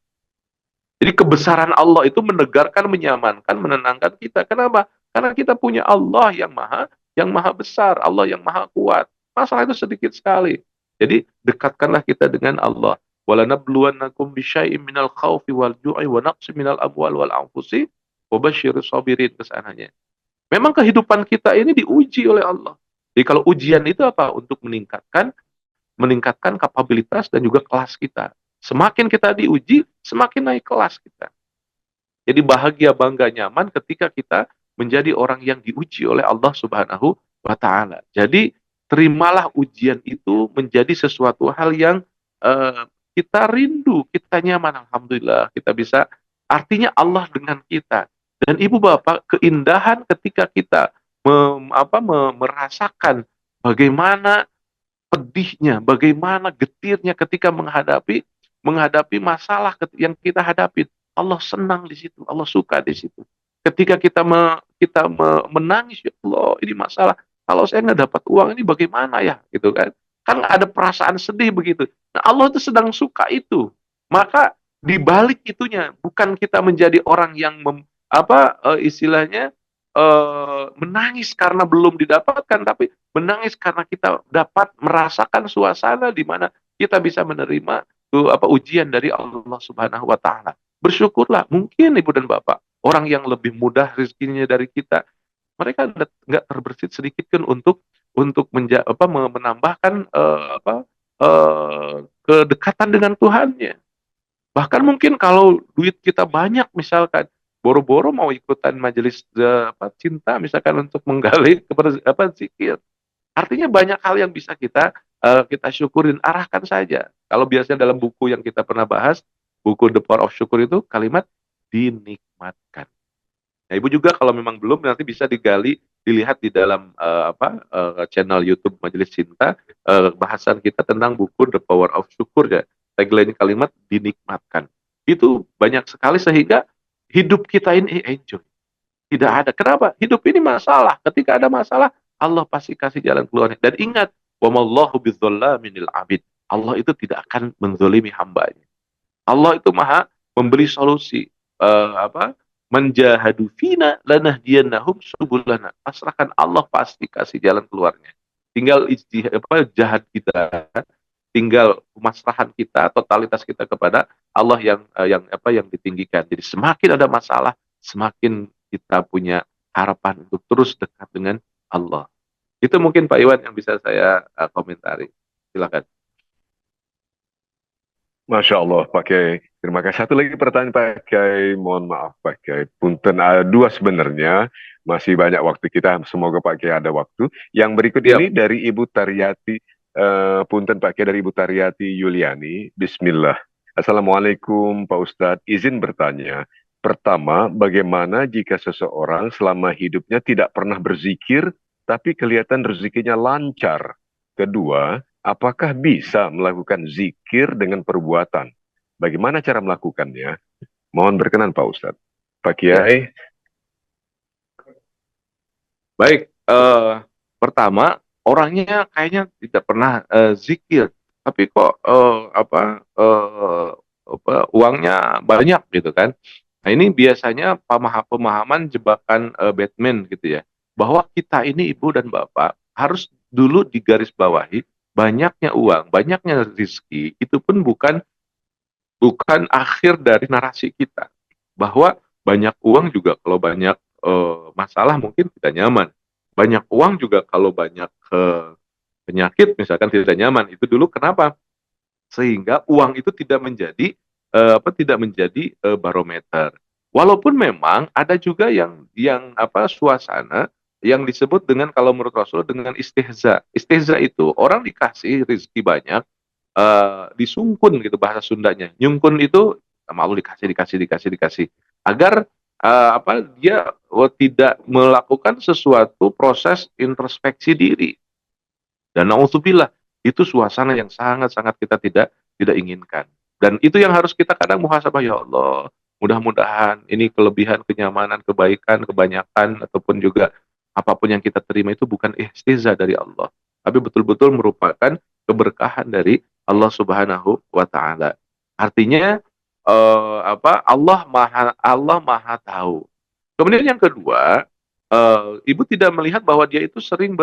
B: Jadi kebesaran Allah itu menegarkan, menyamankan, menenangkan kita. Kenapa? Karena kita punya Allah yang maha besar, Allah yang maha kuat. Masalah itu sedikit sekali. Jadi dekatkanlah kita dengan Allah. Walanabluwannakum bisyai'im minal khawfi wal ju'i wa naqsi minal amwal wal anfusi wa basyiris sabirin, kesananya. Memang kehidupan kita ini diuji oleh Allah. Jadi kalau ujian itu apa? Untuk meningkatkan kapabilitas dan juga kelas kita. Semakin kita diuji, semakin naik kelas kita. Jadi bahagia, bangga, nyaman ketika kita menjadi orang yang diuji oleh Allah Subhanahu wa Ta'ala. Jadi terimalah ujian itu menjadi sesuatu hal yang kita rindu, kita nyaman. Alhamdulillah, kita bisa. Artinya Allah dengan kita. Dan Ibu Bapak, keindahan ketika kita merasakan bagaimana pedihnya, bagaimana getirnya ketika menghadapi masalah yang kita hadapi. Allah senang di situ, Allah suka di situ. Ketika kita menangis, ya Allah, ini masalah. Kalau saya nggak dapat uang ini bagaimana ya, gitu kan? Kan ada perasaan sedih begitu. Nah, Allah itu sedang suka itu. Maka di balik itunya, bukan kita menjadi orang yang istilahnya menangis karena belum didapatkan, tapi menangis karena kita dapat merasakan suasana di mana kita bisa menerima ujian dari Allah Subhanahu wa Ta'ala. Bersyukurlah. Mungkin Ibu dan Bapak, orang yang lebih mudah rezekinya dari kita, mereka nggak terbersit sedikit kan untuk menambahkan kedekatan dengan Tuhannya. Bahkan mungkin kalau duit kita banyak misalkan, boro-boro mau ikutan majelis cinta misalkan untuk menggali kepada zikir. Artinya banyak hal yang bisa kita syukurin, arahkan saja. Kalau biasanya dalam buku yang kita pernah bahas, buku The Power of Syukur itu kalimat dinikmatkan. Nah, Ibu juga kalau memang belum nanti bisa digali, dilihat di dalam channel YouTube Majelis Cinta, bahasan kita tentang buku The Power of Syukur ya. Tagline kalimat dinikmatkan. Itu banyak sekali sehingga hidup kita ini enjoy. Tidak ada. Kenapa? Hidup ini masalah. Ketika ada masalah, Allah pasti kasih jalan keluarnya. Dan ingat, wa mallahu bidzalaminil abid. Allah itu tidak akan menzolimi hambanya. Allah itu maha memberi solusi. Apa? Menjahadu fina lanahdiyannahum subulana. Pasrahkan, Allah pasti kasih jalan keluarnya. Tinggal jahat kita, tinggal pemasrahan kita, totalitas kita kepada Allah yang ditinggikan. Jadi semakin ada masalah, semakin kita punya harapan untuk terus dekat dengan Allah. Itu mungkin Pak Iwan yang bisa saya komentari. Silakan.
A: Masya Allah, Pak Kiai. Terima kasih. Satu lagi pertanyaan Pak Kiai. Mohon maaf Pak Kiai. Punten ada dua sebenarnya. Masih banyak waktu kita. Semoga Pak Kiai ada waktu. Yang berikut
B: Siap.
A: ini dari Ibu Taryati. Punten Pak Kiai, dari Ibu Taryati Yuliani. Bismillah. Assalamualaikum Pak Ustadz. Izin bertanya. Pertama, bagaimana jika seseorang selama hidupnya tidak pernah berzikir, tapi kelihatan rezekinya lancar? Kedua, apakah bisa melakukan zikir dengan perbuatan? Bagaimana cara melakukannya? Mohon berkenan Pak Ustadz. Pak
B: Ya.
A: Kiai.
B: Baik, pertama orangnya kayaknya tidak pernah zikir, tapi kok uangnya banyak gitu kan. Nah ini biasanya pemahaman jebakan Batman gitu ya, bahwa kita ini ibu dan bapak harus dulu digarisbawahi, banyaknya uang, banyaknya rezeki itu pun bukan akhir dari narasi kita, bahwa banyak uang juga kalau banyak masalah mungkin tidak nyaman. Banyak uang juga kalau banyak penyakit misalkan tidak nyaman. Itu dulu kenapa? Sehingga uang itu tidak menjadi barometer. Walaupun memang ada juga yang suasana yang disebut dengan, kalau menurut Rasul, dengan istihza. Istihza itu orang dikasih rezeki banyak, disungkun gitu bahasa Sundanya. Nyungkun itu malu, dikasih agar dia tidak melakukan sesuatu proses introspeksi diri. Dan naudzubillah, itu suasana yang sangat-sangat kita tidak inginkan. Dan itu yang harus kita kadang muhasabah, ya Allah. Mudah-mudahan ini kelebihan, kenyamanan, kebaikan, kebanyakan, ataupun juga apapun yang kita terima itu bukan ihtiza dari Allah, tapi betul-betul merupakan keberkahan dari Allah Subhanahu wa taala. Artinya Allah maha tahu. Kemudian yang kedua, ibu tidak melihat bahwa dia itu sering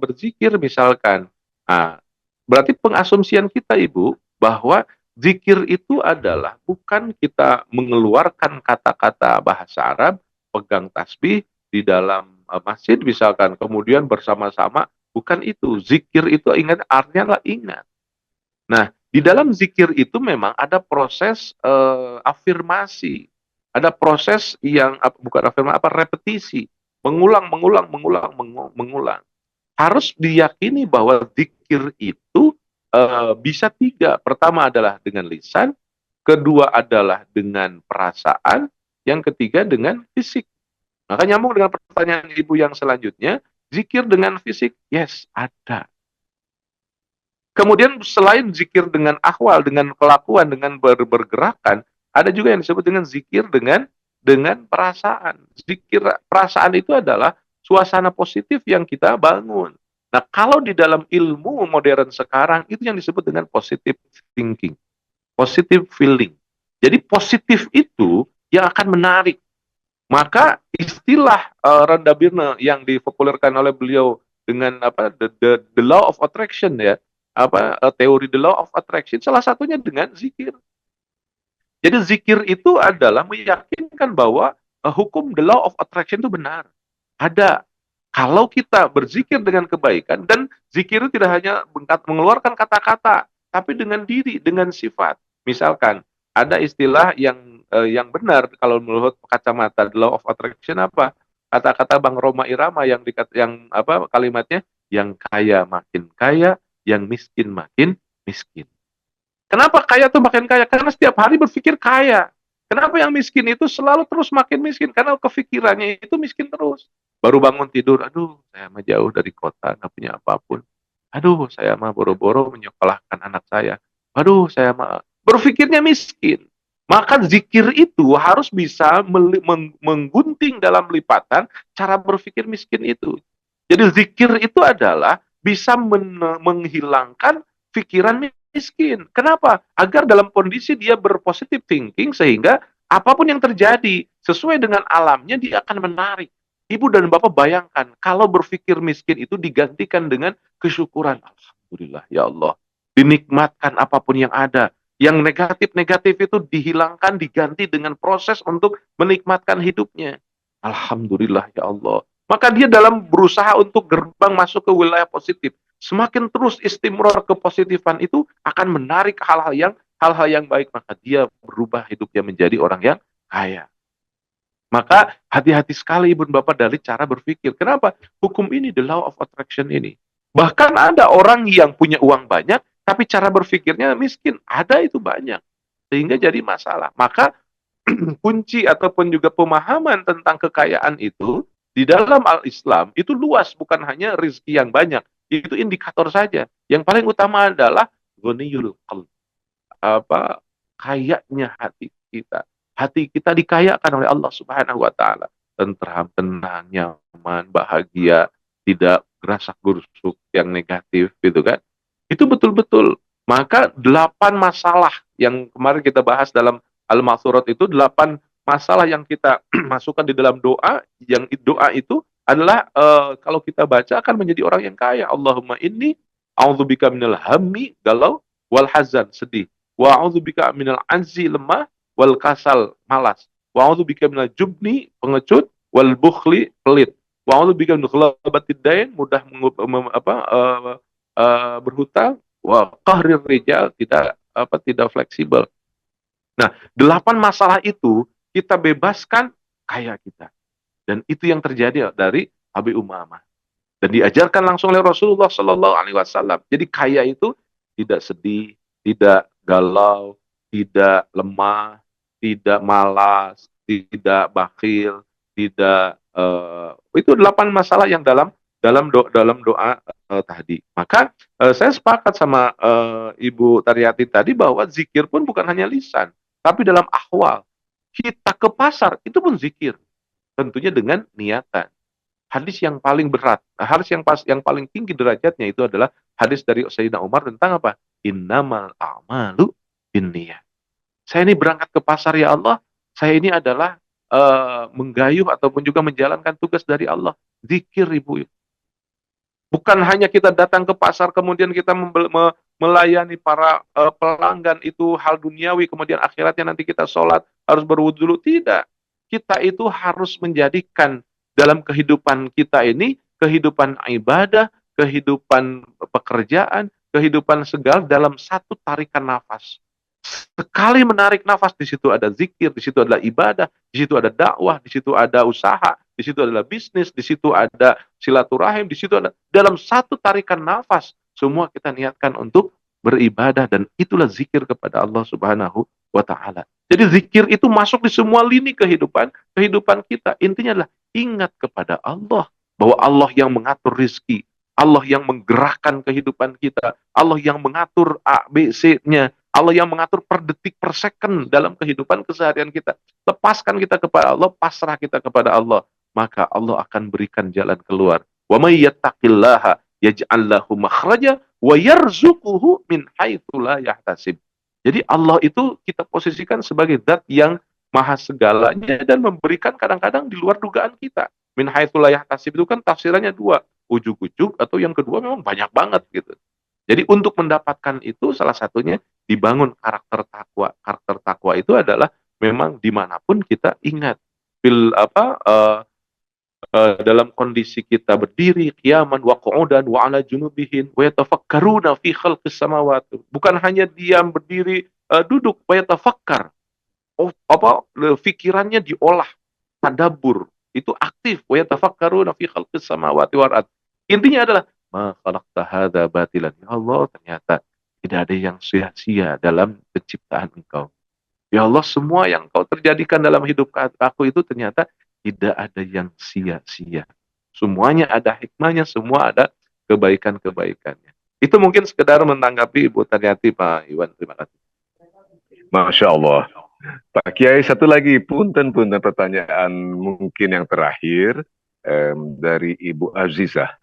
B: berzikir misalkan. Nah, berarti pengasumsian kita ibu bahwa zikir itu adalah bukan kita mengeluarkan kata-kata bahasa Arab, pegang tasbih di dalam masjid misalkan, kemudian bersama-sama. Bukan itu. Zikir itu ingat, artinya lah ingat. Nah, di dalam zikir itu memang ada proses afirmasi, ada proses yang bukan afirmasi, repetisi, mengulang. Harus diyakini bahwa zikir itu bisa tiga. Pertama adalah dengan lisan, kedua adalah dengan perasaan, yang ketiga dengan fisik. Maka nyambung dengan pertanyaan ibu yang selanjutnya, zikir dengan fisik, yes, ada. Kemudian selain zikir dengan akwal, dengan kelakuan, dengan bergerakan, ada juga yang disebut dengan zikir dengan perasaan. Zikir perasaan itu adalah suasana positif yang kita bangun. Nah, kalau di dalam ilmu modern sekarang itu yang disebut dengan positive thinking, positive feeling. Jadi positif itu yang akan menarik. Maka istilah Randabirna yang dipopulerkan oleh beliau dengan the law of attraction ya, teori the law of attraction, salah satunya dengan zikir. Jadi zikir itu adalah meyakinkan bahwa hukum the law of attraction itu benar. Ada. Kalau kita berzikir dengan kebaikan, dan zikir itu tidak hanya mengeluarkan kata-kata, tapi dengan diri, dengan sifat. Misalkan ada istilah yang benar kalau menurut kacamata the law of attraction apa? Kata-kata Bang Roma Irama yang apa kalimatnya? Yang kaya makin kaya, yang miskin makin miskin. Kenapa kaya tuh makin kaya? Karena setiap hari berpikir kaya. Kenapa yang miskin itu selalu terus makin miskin? Karena kefikirannya itu miskin terus. Baru bangun tidur, aduh saya mah jauh dari kota, nggak punya apapun. Aduh saya mah boro-boro menyekolahkan anak saya. Aduh saya mah berpikirnya miskin. Maka zikir itu harus bisa menggunting dalam lipatan cara berpikir miskin itu. Jadi zikir itu adalah bisa menghilangkan pikiran miskin. Kenapa? Agar dalam kondisi dia berpositif thinking sehingga apapun yang terjadi sesuai dengan alamnya dia akan menarik. Ibu dan Bapak bayangkan kalau berpikir miskin itu digantikan dengan kesyukuran. Alhamdulillah ya Allah. Dinikmatkan apapun yang ada. Yang negatif-negatif itu dihilangkan, diganti dengan proses untuk menikmatkan hidupnya. Alhamdulillah ya Allah. Maka dia dalam berusaha untuk gerbang masuk ke wilayah positif. Semakin terus istimror kepositifan itu akan menarik hal-hal yang baik, maka dia berubah hidupnya menjadi orang yang kaya. Maka hati-hati sekali ibu dan bapak dari cara berpikir. Kenapa? Hukum ini, the law of attraction ini. Bahkan ada orang yang punya uang banyak, tapi cara berpikirnya miskin. Ada itu banyak. Sehingga jadi masalah. Maka kunci ataupun juga pemahaman tentang kekayaan itu di dalam al-Islam itu luas, bukan hanya rezeki yang banyak. Itu indikator saja. Yang paling utama adalah ghaniyul qalb, apa kayanya hati kita. Hati kita dikayakan oleh Allah Subhanahu wa taala. Tentram, tenang, nyaman, bahagia, tidak gerasak gerusuk yang negatif gitu kan. Itu betul-betul. Maka 8 masalah yang kemarin kita bahas dalam Al-Ma'thurat itu 8 masalah yang kita masukkan di dalam doa, yang doa itu adalah kalau kita baca akan menjadi orang yang kaya. Allahumma inni a'udzubika minal hammi galau wal hazan sedih. Wa a'udzubika minal anzi lemah wal kasal malas. Wa a'udzubika minal jubni pengecut wal bukhli pelit. Wa a'udzubika min ghalabatid dain mudah berhutang wa qahrir rijal tidak fleksibel. Nah, 8 masalah itu kita bebaskan kaya kita. Dan itu yang terjadi dari Abi Umamah. Dan diajarkan langsung oleh Rasulullah Sallallahu Alaihi Wasallam. Jadi kaya itu tidak sedih, tidak galau, tidak lemah, tidak malas, tidak bakhil, tidak itu 8 masalah yang dalam doa tadi. Maka saya sepakat sama Ibu Taryati tadi bahwa zikir pun bukan hanya lisan, tapi dalam ahwal. Kita ke pasar itu pun zikir, tentunya dengan niatan. Hadis yang paling berat, hadis yang paling tinggi derajatnya itu adalah hadis dari Sayyidina Umar tentang apa? Innamal a'malu binniyat. Saya ini berangkat ke pasar ya Allah, saya ini adalah menggayuh ataupun juga menjalankan tugas dari Allah. Zikir Ibu. Bukan hanya kita datang ke pasar kemudian kita melayani para pelanggan itu hal duniawi, kemudian akhiratnya nanti kita sholat harus berwudu dulu. Tidak. Kita itu harus menjadikan dalam kehidupan kita ini kehidupan ibadah, kehidupan pekerjaan, kehidupan segala dalam satu tarikan nafas. Sekali menarik nafas, di situ ada zikir, di situ adalah ibadah, di situ ada dakwah, di situ ada usaha, di situ adalah bisnis, di situ ada silaturahim, di situ ada dalam satu tarikan nafas semua kita niatkan untuk beribadah, dan itulah zikir kepada Allah Subhanahu wa taala. Jadi zikir itu masuk di semua lini kehidupan kita. Intinya adalah ingat kepada Allah, bahwa Allah yang mengatur rizki, Allah yang menggerakkan kehidupan kita, Allah yang mengatur A, B, C-nya, Allah yang mengatur per detik, per second dalam kehidupan keseharian kita. Lepaskan kita kepada Allah, pasrah kita kepada Allah, maka Allah akan berikan jalan keluar. Wa may yattaqillaha yaj'al lahu makhraja wa yarzuquhu min haitsu la yahtasib. Jadi Allah itu kita posisikan sebagai zat yang maha segalanya dan memberikan kadang-kadang di luar dugaan kita. Min haitsu la yahtasib itu kan tafsirannya dua, ujug-ujug, atau yang kedua memang banyak banget gitu. Jadi untuk mendapatkan itu salah satunya dibangun karakter takwa. Karakter takwa itu adalah memang dimanapun kita ingat bil dalam kondisi kita berdiri, qiyaman wa qu'udan wa ala junubihin wa yatafakkaruna fi khalqis samawati. Bukan hanya diam berdiri, duduk, wa yatafakkar. Oh, pikirannya diolah, tadabbur, itu aktif, wa yatafakkaruna fi khalqis samawati wal ard. Intinya adalah ma khalaqta hadza batilan. Ya Allah, ternyata tidak ada yang sia-sia dalam penciptaan Engkau. Ya Allah, semua yang Kau terjadikan dalam hidup aku itu ternyata tidak ada yang sia-sia. Semuanya ada hikmahnya, semua ada kebaikan-kebaikannya. Itu mungkin sekedar menanggapi Ibu Taniati, Pak Iwan. Terima kasih.
A: Masya Allah. Pak Kiai, satu lagi punten pertanyaan mungkin yang terakhir dari Ibu Azizah.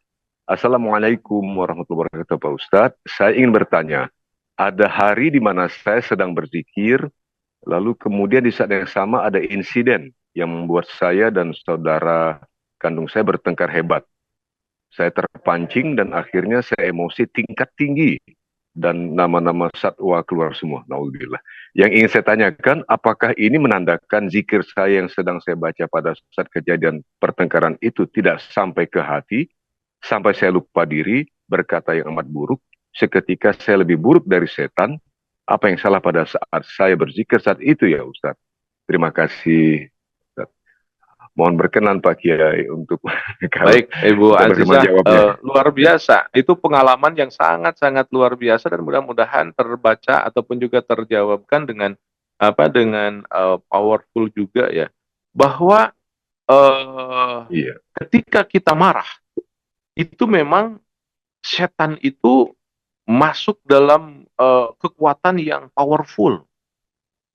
A: Assalamualaikum warahmatullahi wabarakatuh Pak Ustadz. Saya ingin bertanya, ada hari di mana saya sedang berzikir, lalu kemudian di saat yang sama ada insiden yang membuat saya dan saudara kandung saya bertengkar hebat. Saya terpancing dan akhirnya saya emosi tingkat tinggi dan nama-nama satwa keluar semua. Naudzubillah. Yang ingin saya tanyakan, apakah ini menandakan zikir saya yang sedang saya baca pada saat kejadian pertengkaran itu tidak sampai ke hati, sampai saya lupa diri, berkata yang amat buruk, seketika saya lebih buruk dari setan, apa yang salah pada saat saya berzikir saat itu ya Ustaz? Terima kasih. Mohon berkenan Pak Kiai untuk
B: Baik, Ibu Azizah,
A: menjawabnya.
B: luar biasa. Itu pengalaman yang sangat-sangat luar biasa dan mudah-mudahan terbaca ataupun juga terjawabkan dengan powerful juga ya. Bahwa
A: Iya,
B: ketika kita marah, itu memang setan itu masuk dalam kekuatan yang powerful.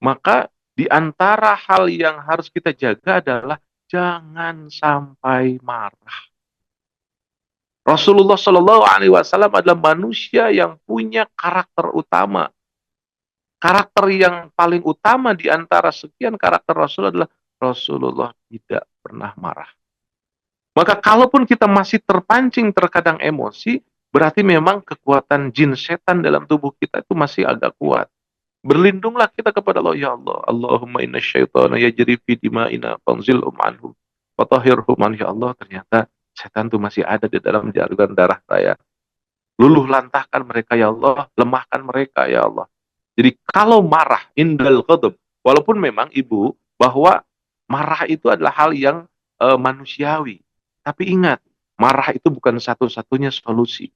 B: Maka di antara hal yang harus kita jaga adalah jangan sampai marah. Rasulullah Shallallahu Alaihi Wasallam adalah manusia yang punya karakter utama. Karakter yang paling utama di antara sekian karakter Rasul adalah Rasulullah tidak pernah marah. Maka kalaupun kita masih terpancing terkadang emosi, berarti memang kekuatan jin setan dalam tubuh kita itu masih agak kuat. Berlindunglah kita kepada Allah, ya Allah. Allahumma inna syaitana yajri fi dima'ina fanzilhum anhu. Fatahhirhum an, ya Allah. Ternyata setan itu masih ada di dalam jaringan darah saya. Luluh lantahkan mereka, ya Allah. Lemahkan mereka, ya Allah. Jadi kalau marah, indal ghadab, walaupun memang Ibu, bahwa marah itu adalah hal yang manusiawi. Tapi ingat, marah itu bukan satu-satunya solusi.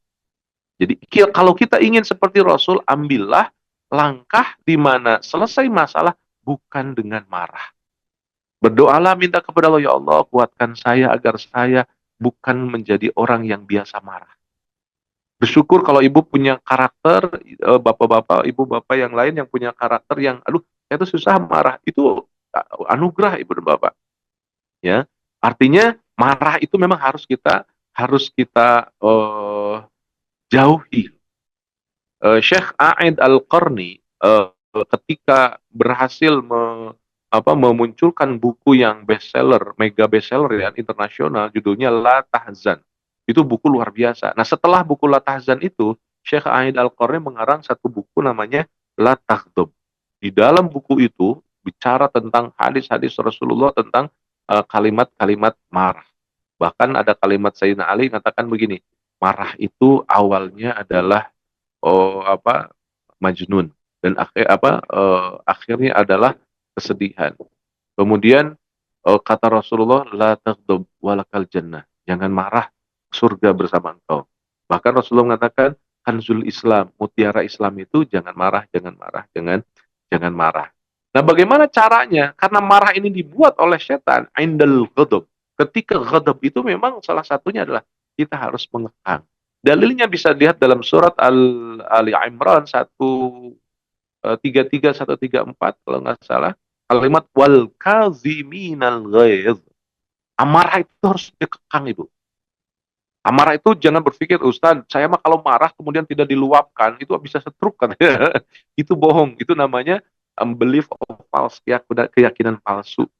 B: Jadi kalau kita ingin seperti Rasul, ambillah langkah di mana selesai masalah bukan dengan marah. Berdoalah, minta kepada Allah, ya Allah, kuatkan saya agar saya bukan menjadi orang yang biasa marah. Bersyukur kalau ibu punya karakter, bapak-bapak, ibu-bapak yang lain yang punya karakter yang, aduh, saya tuh susah marah. Itu anugerah ibu dan bapak. Ya, artinya marah itu memang harus kita jauhi. Syekh A'id Al-Qarni ketika berhasil memunculkan buku yang bestseller, mega bestseller ya, internasional, judulnya La Tahzan. Itu buku luar biasa. Nah, setelah buku La Tahzan itu, Syekh A'id Al-Qarni mengarang satu buku namanya La Taghdab. Di dalam buku itu bicara tentang hadis-hadis Rasulullah tentang kalimat-kalimat marah. Bahkan ada kalimat Sayyidina Ali mengatakan begini, marah itu awalnya adalah majnun, dan akhirnya adalah kesedihan. Kemudian kata Rasulullah, la taghdab walakal jannah, jangan marah, surga bersama engkau. Bahkan Rasulullah mengatakan, kanzul Islam, mutiara Islam itu jangan marah, jangan marah, jangan marah. Nah, bagaimana caranya? Karena marah ini dibuat oleh setan, indal ghadab. Ketika ghadab itu memang salah satunya adalah kita harus mengekang. Dalilnya bisa dilihat dalam surat Ali Imran 133-134 kalau nggak salah. Kalimat wal kaziminal ghaiz. Amarah itu harus dikekang, Ibu. Amarah itu jangan berpikir, Ustaz, saya mah kalau marah kemudian tidak diluapkan, itu bisa stroke kan. Itu bohong. Itu namanya belief of false, keyakinan palsu.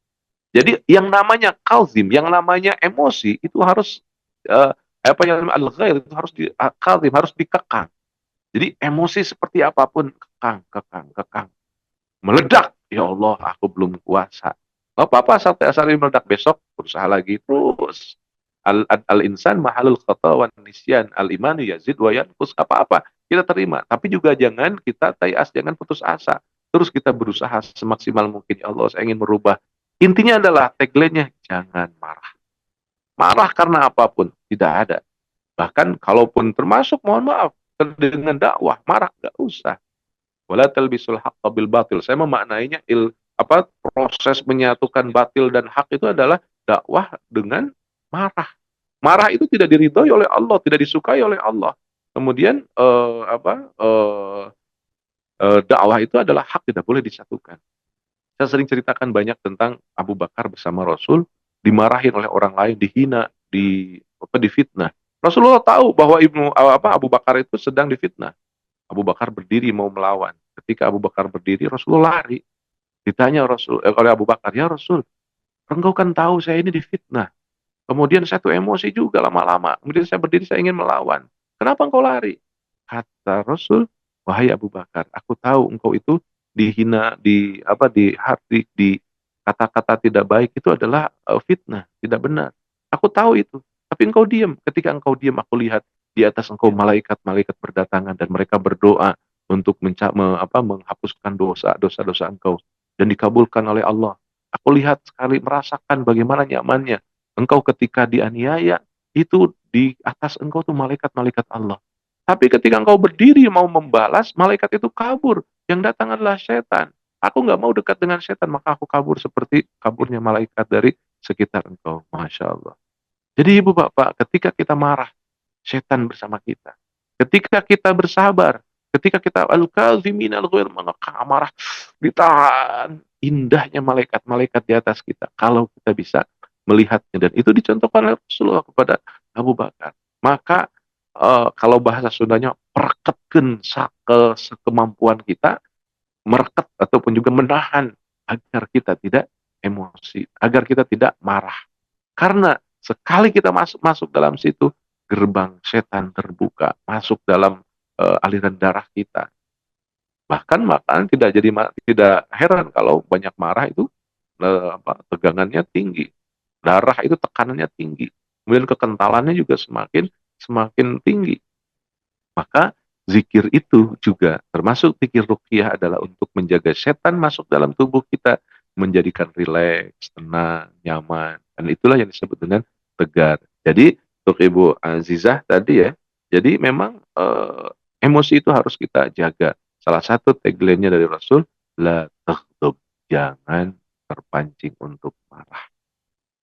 B: Jadi yang namanya kalzim, yang namanya emosi itu harus apa yang namanya al-ghair itu harus kalzim, harus dikekang. Jadi emosi seperti apapun kekang. Meledak, ya Allah, aku belum kuasa. Nggak apa-apa, asal meledak besok, berusaha lagi terus. Al-insan mahalul khata wan nisyan, al-imanu yazid wa yanqus, apa-apa kita terima, tapi juga jangan kita tayas, jangan putus asa. Terus kita berusaha semaksimal mungkin, ya Allah, saya ingin merubah. Intinya adalah tagline-nya, jangan marah. Marah karena apapun tidak ada. Bahkan kalaupun termasuk, mohon maaf, dengan dakwah, marah nggak usah. Wala talbisul haqqa bil batil. Saya memaknainya proses menyatukan batil dan hak itu adalah dakwah dengan marah. Marah itu tidak diridhoi oleh Allah, tidak disukai oleh Allah. Kemudian dakwah itu adalah hak, tidak boleh disatukan. Saya sering ceritakan banyak tentang Abu Bakar bersama Rasul dimarahin oleh orang lain, dihina, difitnah. Rasulullah tahu bahwa Abu Bakar itu sedang difitnah. Abu Bakar berdiri mau melawan. Ketika Abu Bakar berdiri, Rasulullah lari. Ditanya oleh Abu Bakar, ya Rasul, engkau kan tahu saya ini difitnah. Kemudian saya tuh emosi juga lama-lama. Kemudian saya berdiri, saya ingin melawan. Kenapa engkau lari? Kata Rasul, wahai Abu Bakar, aku tahu engkau itu dihina, di kata-kata tidak baik itu adalah fitnah, tidak benar. Aku tahu itu. Tapi engkau diam. Ketika engkau diam, aku lihat di atas engkau malaikat-malaikat berdatangan dan mereka berdoa untuk menghapuskan dosa-dosa engkau dan dikabulkan oleh Allah. Aku lihat sekali, merasakan bagaimana nyamannya engkau ketika dianiaya, itu di atas engkau tuh malaikat-malaikat Allah. Tapi ketika engkau berdiri mau membalas, malaikat itu kabur. Yang datang adalah setan. Aku nggak mau dekat dengan setan, maka aku kabur seperti kaburnya malaikat dari sekitar engkau. Masya Allah. Jadi ibu bapak, ketika kita marah, setan bersama kita. Ketika kita bersabar, ketika kita al-kazimin al-ghair, amarah, ditahan, indahnya malaikat-malaikat di atas kita. Kalau kita bisa melihatnya, dan itu dicontohkan oleh Rasulullah kepada Abu Bakar. Maka kalau bahasa Sundanya, perketkan sekemampuan kita, mereket ataupun juga menahan agar kita tidak emosi, agar kita tidak marah. Karena sekali kita masuk dalam situ, gerbang setan terbuka, masuk dalam aliran darah kita. Bahkan makanan tidak heran kalau banyak marah itu tegangannya tinggi, darah itu tekanannya tinggi, kemudian kekentalannya juga semakin semakin tinggi. Maka zikir itu juga termasuk zikir ruqyah adalah untuk menjaga setan masuk dalam tubuh kita, menjadikan rileks, tenang, nyaman. Dan itulah yang disebut dengan tegar. Jadi untuk Ibu Azizah tadi ya, jadi memang emosi itu harus kita jaga. Salah satu tagline-nya dari Rasul, la taghdab, jangan terpancing untuk marah.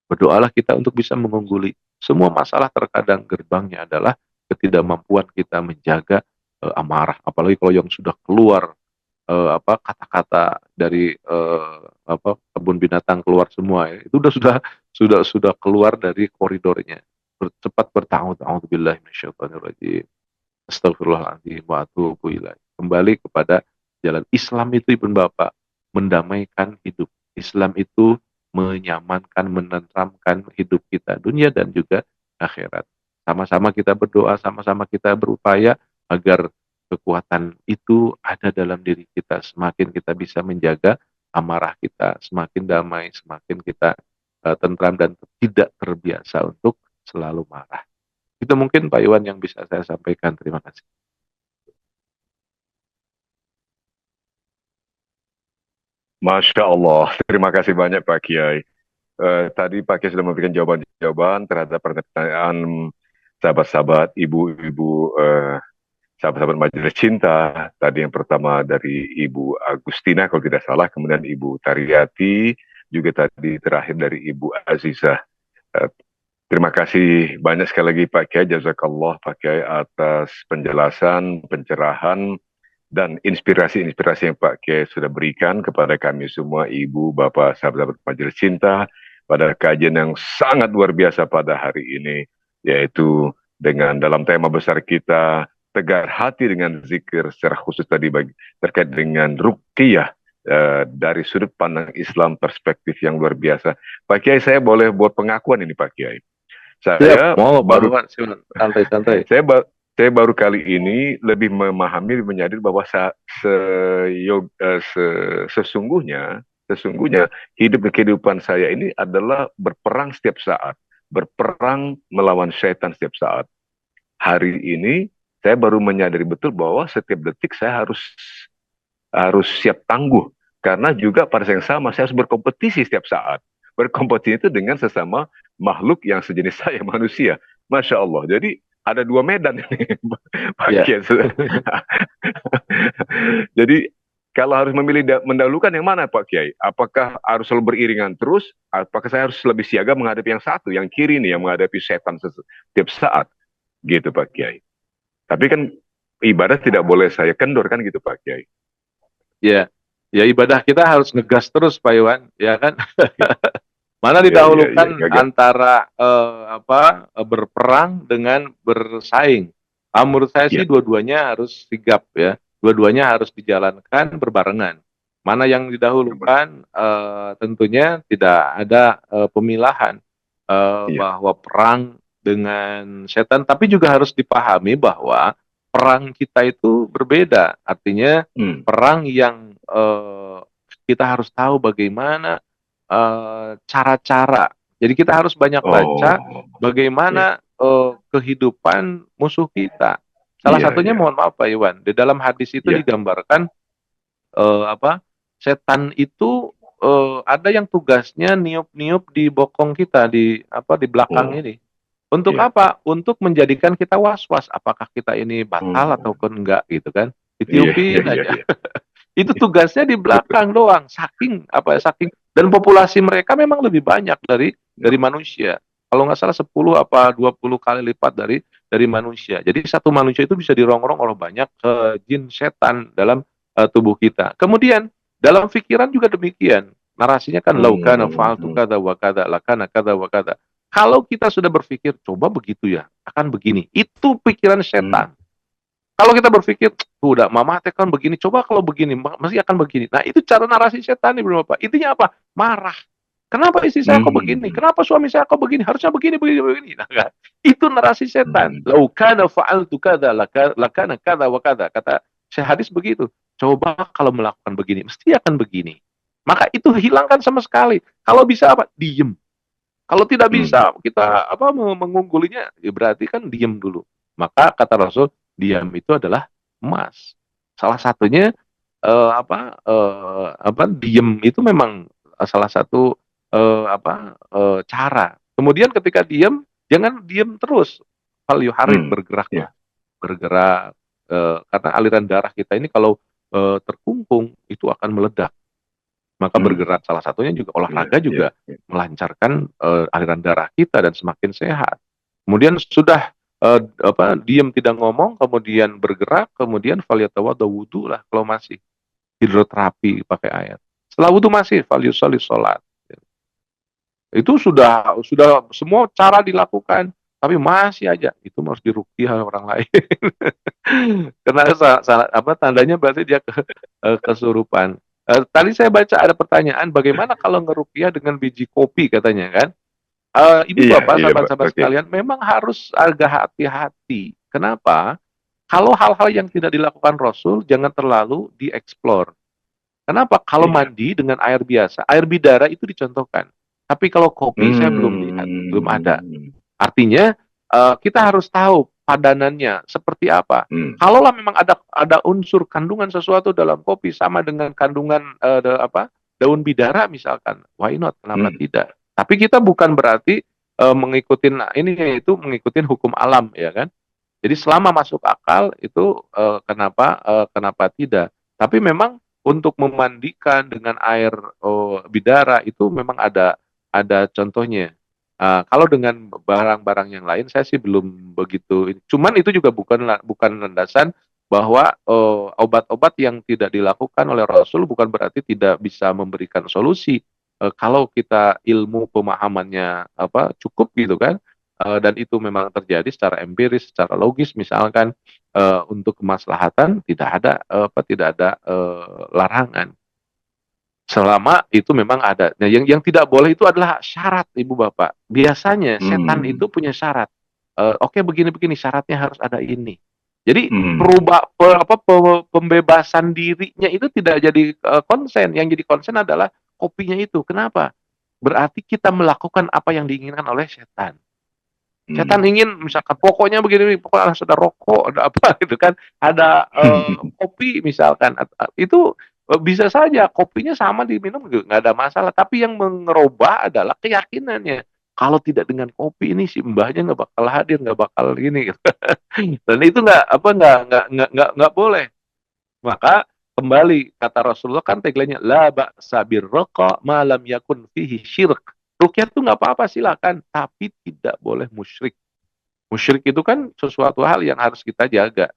B: Berdoalah kita untuk bisa mengungguli. Semua masalah terkadang gerbangnya adalah ketidakmampuan kita menjaga amarah. Apalagi kalau yang sudah keluar kata-kata dari kebun binatang keluar semua ya. Itu sudah keluar dari koridornya. Cepat bertahun a'udzubillahi minasyaitonirrajim. Astagfirullahaladzim wa atubu ilaih. Kembali kepada jalan Islam itu, Ibu Bapak, mendamaikan hidup. Islam itu menyamankan, menenteramkan hidup kita, dunia dan juga akhirat. Sama-sama kita berdoa, sama-sama kita berupaya agar kekuatan itu ada dalam diri kita. Semakin kita bisa menjaga amarah kita, semakin damai, semakin kita tentram dan tidak terbiasa untuk selalu marah. Itu mungkin Pak Iwan yang bisa saya sampaikan. Terima kasih.
A: Masya Allah, terima kasih banyak Pak Kiai. Tadi Pak Kiai sudah memberikan jawaban-jawaban terhadap pertanyaan sahabat-sahabat, ibu-ibu, sahabat-sahabat Majelis Cinta. Tadi yang pertama dari Ibu Agustina kalau tidak salah, kemudian Ibu Tariati, juga tadi terakhir dari Ibu Azizah. Eh, Terima kasih banyak sekali lagi Pak Kiai, jazakallah Pak Kiai atas penjelasan, pencerahan, dan inspirasi-inspirasi yang Pak Kiai sudah berikan kepada kami semua, Ibu, Bapak, sahabat-sahabat Majelis Cinta, pada kajian yang sangat luar biasa pada hari ini, yaitu dengan dalam tema besar kita, tegar hati dengan zikir, secara khusus tadi terkait dengan ruqyah, dari sudut pandang Islam, perspektif yang luar biasa. Pak Kiai, saya boleh buat pengakuan ini Pak Kiai.
B: Siap,
A: Saya
B: mau Pak
A: baru
B: Iwan, santai-santai.
A: saya baru kali ini lebih memahami, lebih menyadari bahwa sesungguhnya sesungguhnya hidup dan kehidupan saya ini adalah berperang setiap saat, berperang melawan syaitan setiap saat. Hari ini saya baru menyadari betul bahwa setiap detik saya harus siap tangguh, karena juga pada saat yang sama saya harus berkompetisi setiap saat. Berkompetisi itu dengan sesama makhluk yang sejenis saya, manusia. Masya Allah. Jadi ada dua medan ini, Pak
B: Ya.
A: Kiai. Jadi kalau harus memilih mendahulukan yang mana, Pak Kiai? Apakah harus selalu beriringan terus? Apakah saya harus lebih siaga menghadapi yang satu, yang kiri nih, yang menghadapi setan setiap saat? Gitu, Pak Kiai. Tapi kan ibadah tidak boleh saya kendor kan gitu, Pak Kiai.
B: Ya, ya ibadah kita harus ngegas terus Pak Iwan, ya kan? Mana
A: Ya,
B: didahulukan
A: gagal.
B: antara berperang dengan bersaing? Menurut saya sih
A: Ya.
B: dua-duanya harus sigap ya, dua-duanya harus dijalankan berbarengan. Mana yang didahulukan tentunya tidak ada pemilahan
A: Iya.
B: bahwa perang dengan setan, tapi juga harus dipahami bahwa perang kita itu berbeda. Artinya perang yang kita harus tahu bagaimana cara-cara. Jadi kita harus banyak baca bagaimana kehidupan musuh kita. Salah satunya, mohon maaf Pak Iwan, di dalam hadis itu digambarkan setan itu ada yang tugasnya niup-niup di bokong kita di belakang ini. Untuk apa? Untuk menjadikan kita was-was apakah kita ini batal ataupun enggak gitu kan. Ditiupin aja. Itu tugasnya di belakang doang. Saking dan populasi mereka memang lebih banyak dari manusia. Kalau nggak salah 10 apa 20 kali lipat dari manusia. Jadi satu manusia itu bisa dirongrong oleh banyak jin setan dalam tubuh kita. Kemudian dalam pikiran juga demikian. Narasinya kan laukana fa'altu kada wa kada lakana kada wa kada. Kalau kita sudah berpikir coba begitu ya, akan begini. Itu pikiran setan. Kalau kita berpikir, udah mama teh kan begini, coba kalau begini, masih akan begini. Nah, itu cara narasi setan nih, Bapak. Intinya apa? Marah. Kenapa istri saya kok begini? Kenapa suami saya kok begini? Harusnya begini, begini, begini. Nah, kan? Itu narasi setan. Lau kana fa'altu kada, lakana kada wa kada. Kata hadis begitu. Coba kalau melakukan begini, mesti akan begini. Maka itu hilangkan sama sekali. Kalau bisa apa? Diem. Kalau tidak bisa kita mengunggulinya, ya berarti kan diem dulu. Maka kata Rasul, diam itu adalah emas. Salah satunya diem itu memang salah satu cara. Kemudian ketika diem, jangan diem terus. Fal yuharik, bergeraklah. Bergerak karena aliran darah kita ini kalau terkungkung itu akan meledak. Maka bergerak, salah satunya juga olahraga juga melancarkan aliran darah kita dan semakin sehat. Kemudian sudah diam tidak ngomong, kemudian bergerak, kemudian falyatawadda, wudu lah kalau masih hidroterapi pakai air. Setelah wudu masih falyusolli sholat. Itu sudah semua cara dilakukan, tapi masih aja itu harus diruqyah orang lain. Karena tandanya berarti dia kesurupan. Tadi saya baca ada pertanyaan, bagaimana kalau ngeruqyah dengan biji kopi katanya kan? Ini Bapak, sahabat-sahabat sekalian, memang harus agak hati-hati. Kenapa? Kalau hal-hal yang tidak dilakukan Rasul, jangan terlalu dieksplor. Kenapa? Kalau mandi dengan air biasa, air bidara itu dicontohkan. Tapi kalau kopi saya belum lihat, belum ada. Artinya kita harus tahu padanannya seperti apa. Kalaulah memang ada unsur kandungan sesuatu dalam kopi sama dengan kandungan daun bidara misalkan, why not? Kenapa tidak? Tapi kita bukan berarti mengikuti hukum alam ya kan. Jadi selama masuk akal itu kenapa tidak? Tapi memang untuk memandikan dengan air bidara itu memang ada contohnya. Kalau dengan barang-barang yang lain saya sih belum begitu. Cuman itu juga bukan landasan bahwa obat-obat yang tidak dilakukan oleh Rasul bukan berarti tidak bisa memberikan solusi. Kalau kita ilmu pemahamannya cukup gitu kan, dan itu memang terjadi secara empiris, secara logis, misalkan untuk kemaslahatan tidak ada larangan. Selama itu memang ada. Nah, yang tidak boleh itu adalah syarat, Ibu Bapak. Biasanya setan itu punya syarat. Oke, begini-begini syaratnya harus ada ini. Jadi pembebasan dirinya itu tidak jadi konsen. Yang jadi konsen adalah kopinya itu. Kenapa? Berarti kita melakukan apa yang diinginkan oleh setan. Setan ingin misalkan pokoknya begini, pokoknya harus ada rokok, ada apa gitu kan, ada kopi misalkan, itu bisa saja kopinya sama diminum juga nggak ada masalah. Tapi yang mengerubah adalah keyakinannya. Kalau tidak dengan kopi ini si mbahnya nggak bakal hadir, nggak bakal gini. Gitu. Dan itu nggak boleh. Maka kembali kata Rasulullah kan tagline-nya la ba'sa birraqa ma lam yakun fihi syirk. Rukyah itu nggak apa-apa silakan, tapi tidak boleh musyrik. Musyrik itu kan sesuatu hal yang harus kita jaga.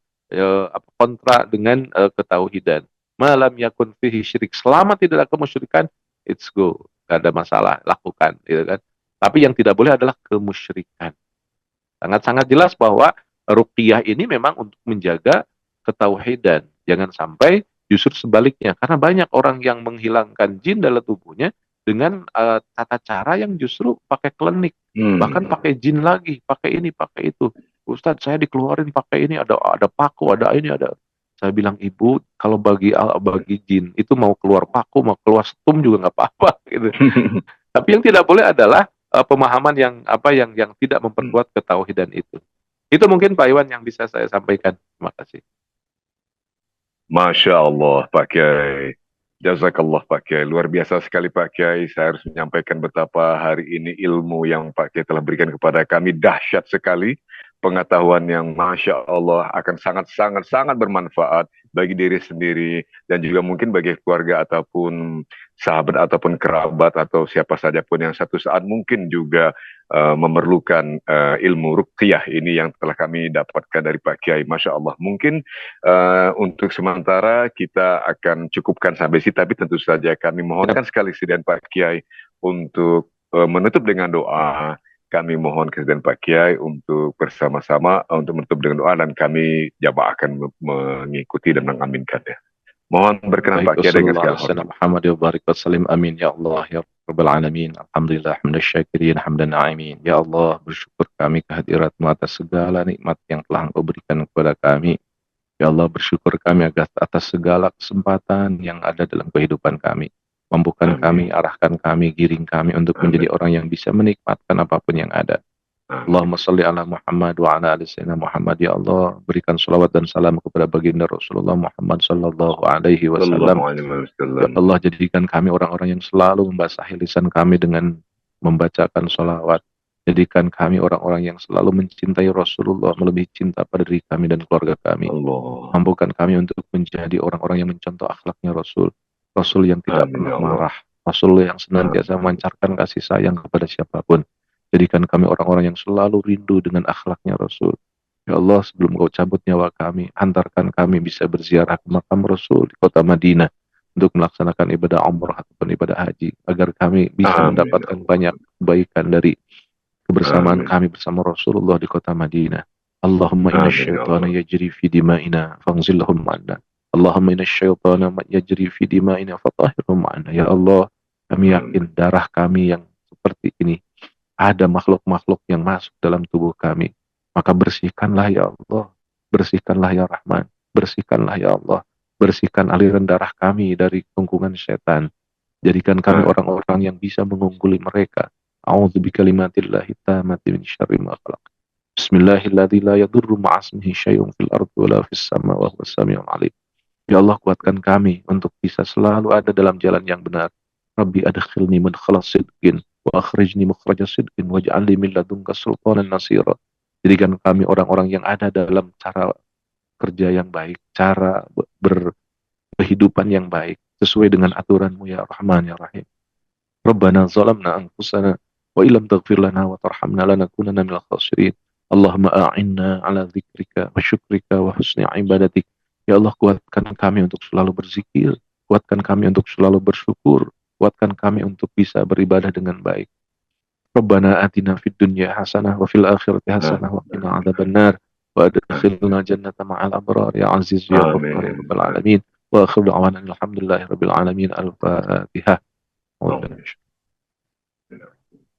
B: Kontra dengan ketauhidan. Malam yakun fihi syirik. Selama tidak ada kemusyrikan, it's go. Gak ada masalah, lakukan. Gitu kan. Tapi yang tidak boleh adalah kemusyrikan. Sangat-sangat jelas bahwa ruqyah ini memang untuk menjaga ketauhidan. Jangan sampai justru sebaliknya. Karena banyak orang yang menghilangkan jin dalam tubuhnya dengan tata cara yang justru pakai klinik. Bahkan pakai jin lagi, pakai ini, pakai itu. Ustadz, saya dikeluarin pakai ini, ada paku, ada ini, ada. Saya bilang, ibu, kalau bagi jin itu mau keluar paku, mau keluar setum juga nggak apa-apa. Gitu. Tapi yang tidak boleh adalah pemahaman yang tidak memperkuat ketauhidan itu. Itu mungkin Pak Iwan yang bisa saya sampaikan. Terima kasih.
A: Masya Allah, Pak Kiai. Jazakallah Pak Kiai. Luar biasa sekali Pak Kiai. Saya harus menyampaikan betapa hari ini ilmu yang Pak Kiai telah berikan kepada kami dahsyat sekali. Pengetahuan yang Masya Allah akan sangat bermanfaat bagi diri sendiri dan juga mungkin bagi keluarga ataupun sahabat ataupun kerabat atau siapa saja pun yang satu saat mungkin juga memerlukan ilmu ruqyah ini yang telah kami dapatkan dari Pak Kiai. Masya Allah. Mungkin untuk sementara kita akan cukupkan sampai sini, tapi tentu saja kami mohonkan sekali kesediaan Pak Kiai untuk menutup dengan doa. Kami mohon kesediaan Pak Kiai untuk bersama-sama untuk menutup dengan doa dan kami jamaah akan mengikuti dan mengaminkannya. Mohon berkenan Pak Kiai dengan segala hormat.
B: Muhammad wa barik wa salim amin ya Allah ya Rabbal alamin. Alhamdulillah hamdan syakirin hamdan na'imin. Ya Allah, bersyukur kami kehadiratmu atas segala nikmat yang telah Engkau berikan kepada kami. Ya Allah, bersyukur kami atas segala kesempatan yang ada dalam kehidupan kami. Mampukan kami, arahkan kami, giring kami untuk menjadi orang yang bisa menikmatkan apapun yang ada. Allahumma salli ala Muhammad wa ala ali sayyidina Muhammad. Ya Allah, berikan salawat dan salam kepada baginda Rasulullah Muhammad sallallahu alaihi wasallam. Ya Allah, jadikan kami orang-orang yang selalu membasahi lisan kami dengan membacakan salawat. Jadikan kami orang-orang yang selalu mencintai Rasulullah, melebihi cinta pada diri kami dan keluarga kami. Mampukan kami untuk menjadi orang-orang yang mencontoh akhlaknya Rasul. Rasul yang tidak pernah marah. Rasul yang senantiasa memancarkan kasih sayang kepada siapapun. Jadikan kami orang-orang yang selalu rindu dengan akhlaknya Rasul. Ya Allah, sebelum Kau cabut nyawa kami, hantarkan kami bisa berziarah ke makam Rasul di kota Madinah untuk melaksanakan ibadah umrah ataupun ibadah haji, agar kami bisa mendapatkan banyak kebaikan dari kebersamaan kami bersama Rasulullah di kota Madinah. Allahumma inna syaitana yajri fi dima'ina fangzilhum ma'na. Allahumma inna syaitana yajri fi dima'ina fatahirhum ma'na. Ya Allah, kami yakin darah kami yang seperti ini ada makhluk-makhluk yang masuk dalam tubuh kami. Maka bersihkanlah ya Allah, bersihkanlah ya Rahman, bersihkanlah ya Allah, bersihkan aliran darah kami dari kungkungan setan. Jadikan kami orang-orang yang bisa mengungguli mereka. A'udzu bikalimatillahi tammati min syarri ma khalaq. Bismillahilladzi la yadurru ma'asmihi syai'un fil ardi wala fis sama wa huwas samiul alim. Ya Allah, kuatkan kami untuk bisa selalu ada dalam jalan yang benar. Rabbi adkhilni mudkhala sidqin wa akhrijni mukhraja sidqin waj'al li min ladunka sultanan nasira. Jadikan kami orang-orang yang ada dalam cara kerja yang baik, cara berkehidupan yang baik sesuai dengan aturan-Mu ya Rahman ya Rahim. Rabbana zalamna anfusana wa illam taghfir lana wa tarhamna lanakunanna minal khasirin. Allahumma a'inna ala dzikrika wa syukrika wa husni ibadatik. Ya Allah, kuatkan kami untuk selalu berzikir, kuatkan kami untuk selalu bersyukur, kuatkan kami untuk bisa beribadah dengan baik. Rabbana atina fid dunya hasanah wa fil akhirati hasanah wa qina adzabannar wa adkhilna jannata ma'al abrar ya aziz ya ghafur ya rabbal alamin. Wa akhiru da'wana alhamdulillahi rabbil alamin. Al-Fatihah.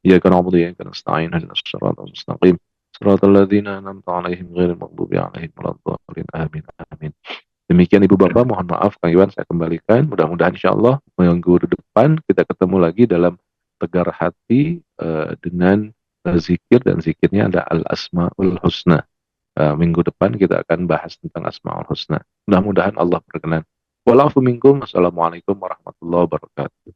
B: Iyyaka na'budu wa iyyaka nasta'in ihdinas siratal mustaqim. Siratal ladzina an'amta 'alaihim ghairil maghdubi 'alaihim waladdallin. Amin. Amin. Demikian Ibu Bapak, mohon maaf Kang Iwan saya kembalikan. Mudah-mudahan insya Allah minggu depan kita ketemu lagi dalam tegar hati dengan zikir, dan zikirnya ada Al-Asma'ul Husna. Minggu depan kita akan bahas tentang Asma'ul Husna. Mudah-mudahan Allah berkenan. Walafu minkum. Assalamualaikum warahmatullahi wabarakatuh.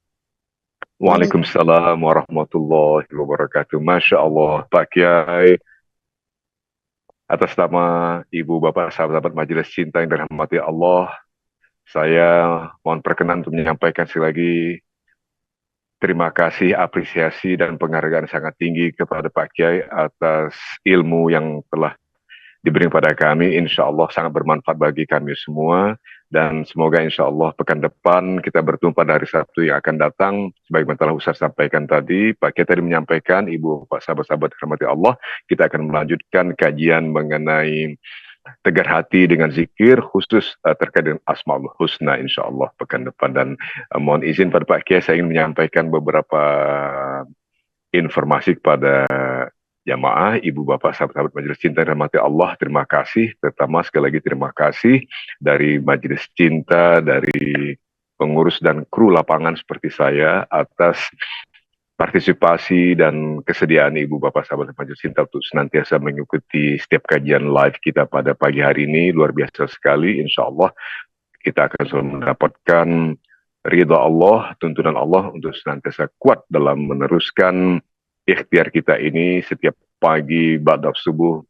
A: Waalaikumsalam warahmatullahi wabarakatuh. Masya Allah, Pak Kiai. Atas nama Ibu, Bapak, sahabat-sahabat Majelis Cinta yang dirahmati Allah, saya mohon perkenan untuk menyampaikan sekali lagi terima kasih, apresiasi, dan penghargaan sangat tinggi kepada Pak Kiai atas ilmu yang telah diberi pada kami. Insya Allah sangat bermanfaat bagi kami semua, dan semoga insya Allah pekan depan kita bertemu pada hari Sabtu yang akan datang. Sebagaimana telah Ustaz sampaikan tadi, Pak Kiai tadi menyampaikan, Ibu, Pak, sahabat-sahabat dirahmati Allah, kita akan melanjutkan kajian mengenai tegar hati dengan zikir khusus terkait dengan Asmaul Husna insya Allah pekan depan. Dan mohon izin pada Pak Kiai, saya ingin menyampaikan beberapa informasi kepada jamaah, Ibu, Bapak, sahabat-sahabat Majelis Cinta yang dirahmati Allah. Terima kasih, terutama sekali lagi terima kasih dari Majelis Cinta, dari pengurus dan kru lapangan seperti saya atas partisipasi dan kesediaan Ibu, Bapak, sahabat Majelis Cinta untuk senantiasa mengikuti setiap kajian live kita pada pagi hari ini. Luar biasa sekali. Insya Allah kita akan selalu mendapatkan ridha Allah, tuntunan Allah untuk senantiasa kuat dalam meneruskan ikhtiar kita ini setiap pagi ba'da subuh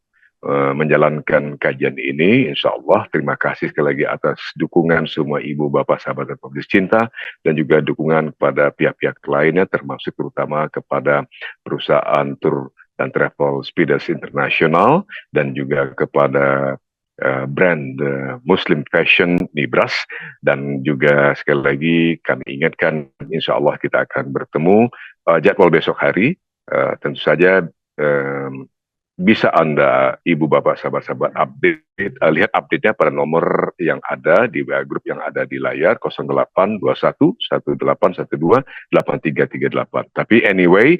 A: menjalankan kajian ini. Insya Allah terima kasih sekali lagi atas dukungan semua Ibu, Bapak, sahabat dan Majelis Cinta, dan juga dukungan kepada pihak-pihak lainnya, termasuk terutama kepada perusahaan tour dan travel Speeders International, dan juga kepada brand Muslim Fashion Nibras. Dan juga sekali lagi kami ingatkan, insya Allah kita akan bertemu jadwal besok hari. Tentu saja bisa Anda, Ibu, Bapak, sahabat-sahabat update, lihat update-nya pada nomor yang ada di WA grup yang ada di layar 0821 1812 8338. Tapi anyway,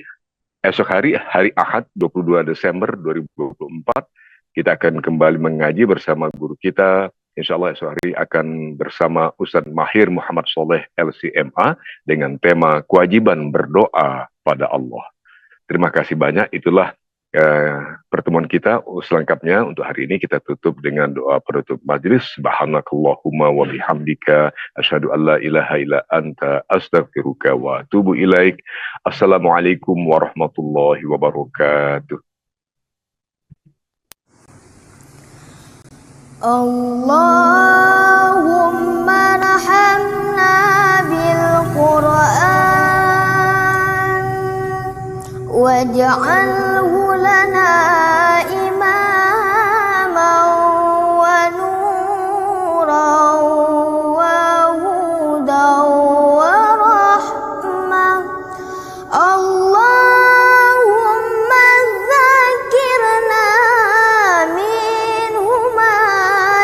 A: esok hari Ahad 22 Desember 2024 kita akan kembali mengaji bersama guru kita. Insya Allah esok hari akan bersama Ustadz Mahir Muhammad Soleh LCMA dengan tema kewajiban berdoa pada Allah. Terima kasih banyak. Itulah pertemuan kita. Selengkapnya untuk hari ini kita tutup dengan doa penutup majelis. Subhanakallahumma wa bihamdika asyhadu an la ilaha illa anta astaghfiruka wa atubu ilaik. Assalamualaikum warahmatullahi wabarakatuh.
C: Allahumma rahamna bil Qur'an waj'alhu lana imaman wa nuran wa hudan wa rahmah. Allahumma dzakirna minhu ma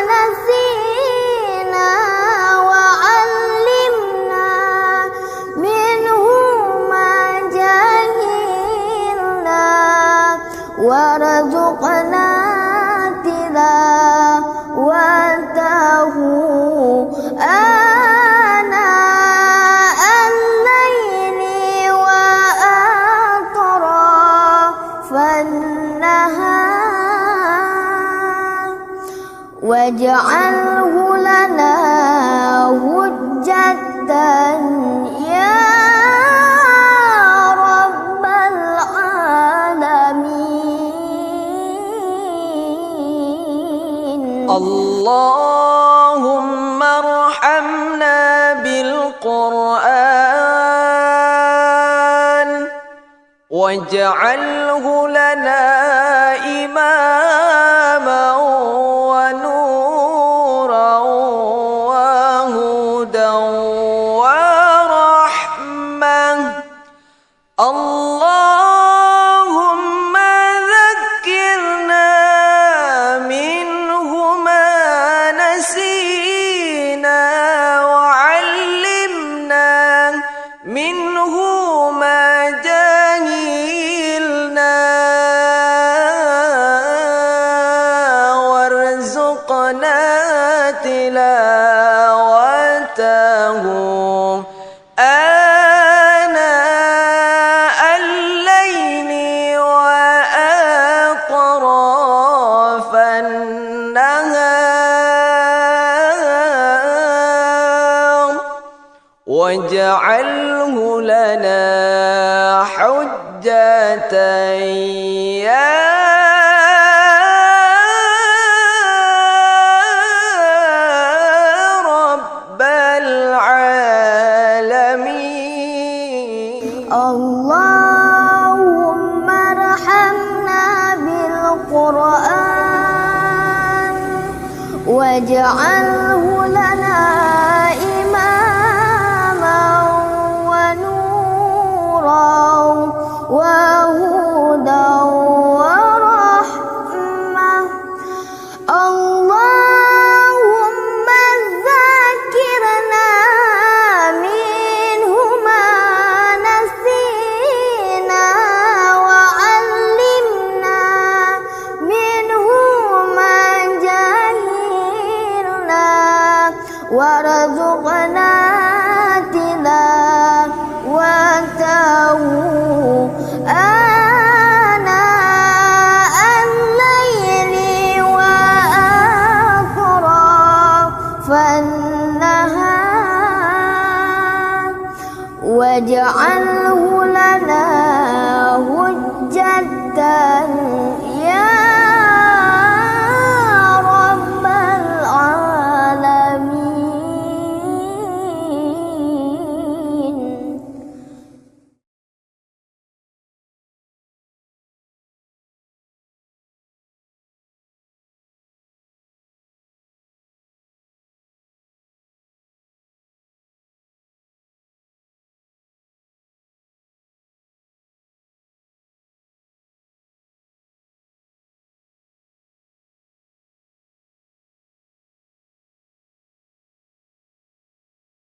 C: nasina wa 'allimna minhu ma jahilna warzuqna tilawatahu ana al-laili wa atrafan nahar waj'alhu lana hujjatan ya rabbal alamin. Allahumma arhamna bil Qur'an waj'alhu lana imaman wa nuran wa hudan wa rahmah. Allahumma dhakkirna minhu ma nasina wa 'allimna minhu ma jahilna واجعله لنا حجة يا رب العالمين.
D: اللهم ارحمنا بالقرآن واجعله لنا إماما ونورا وهدى ورحمة. اللهم ذكرنا منه ما نسينا وعلمنا منه ما جهلنا وارزقنا تلاوته آناء الليل وأطراف النهار واجعله لنا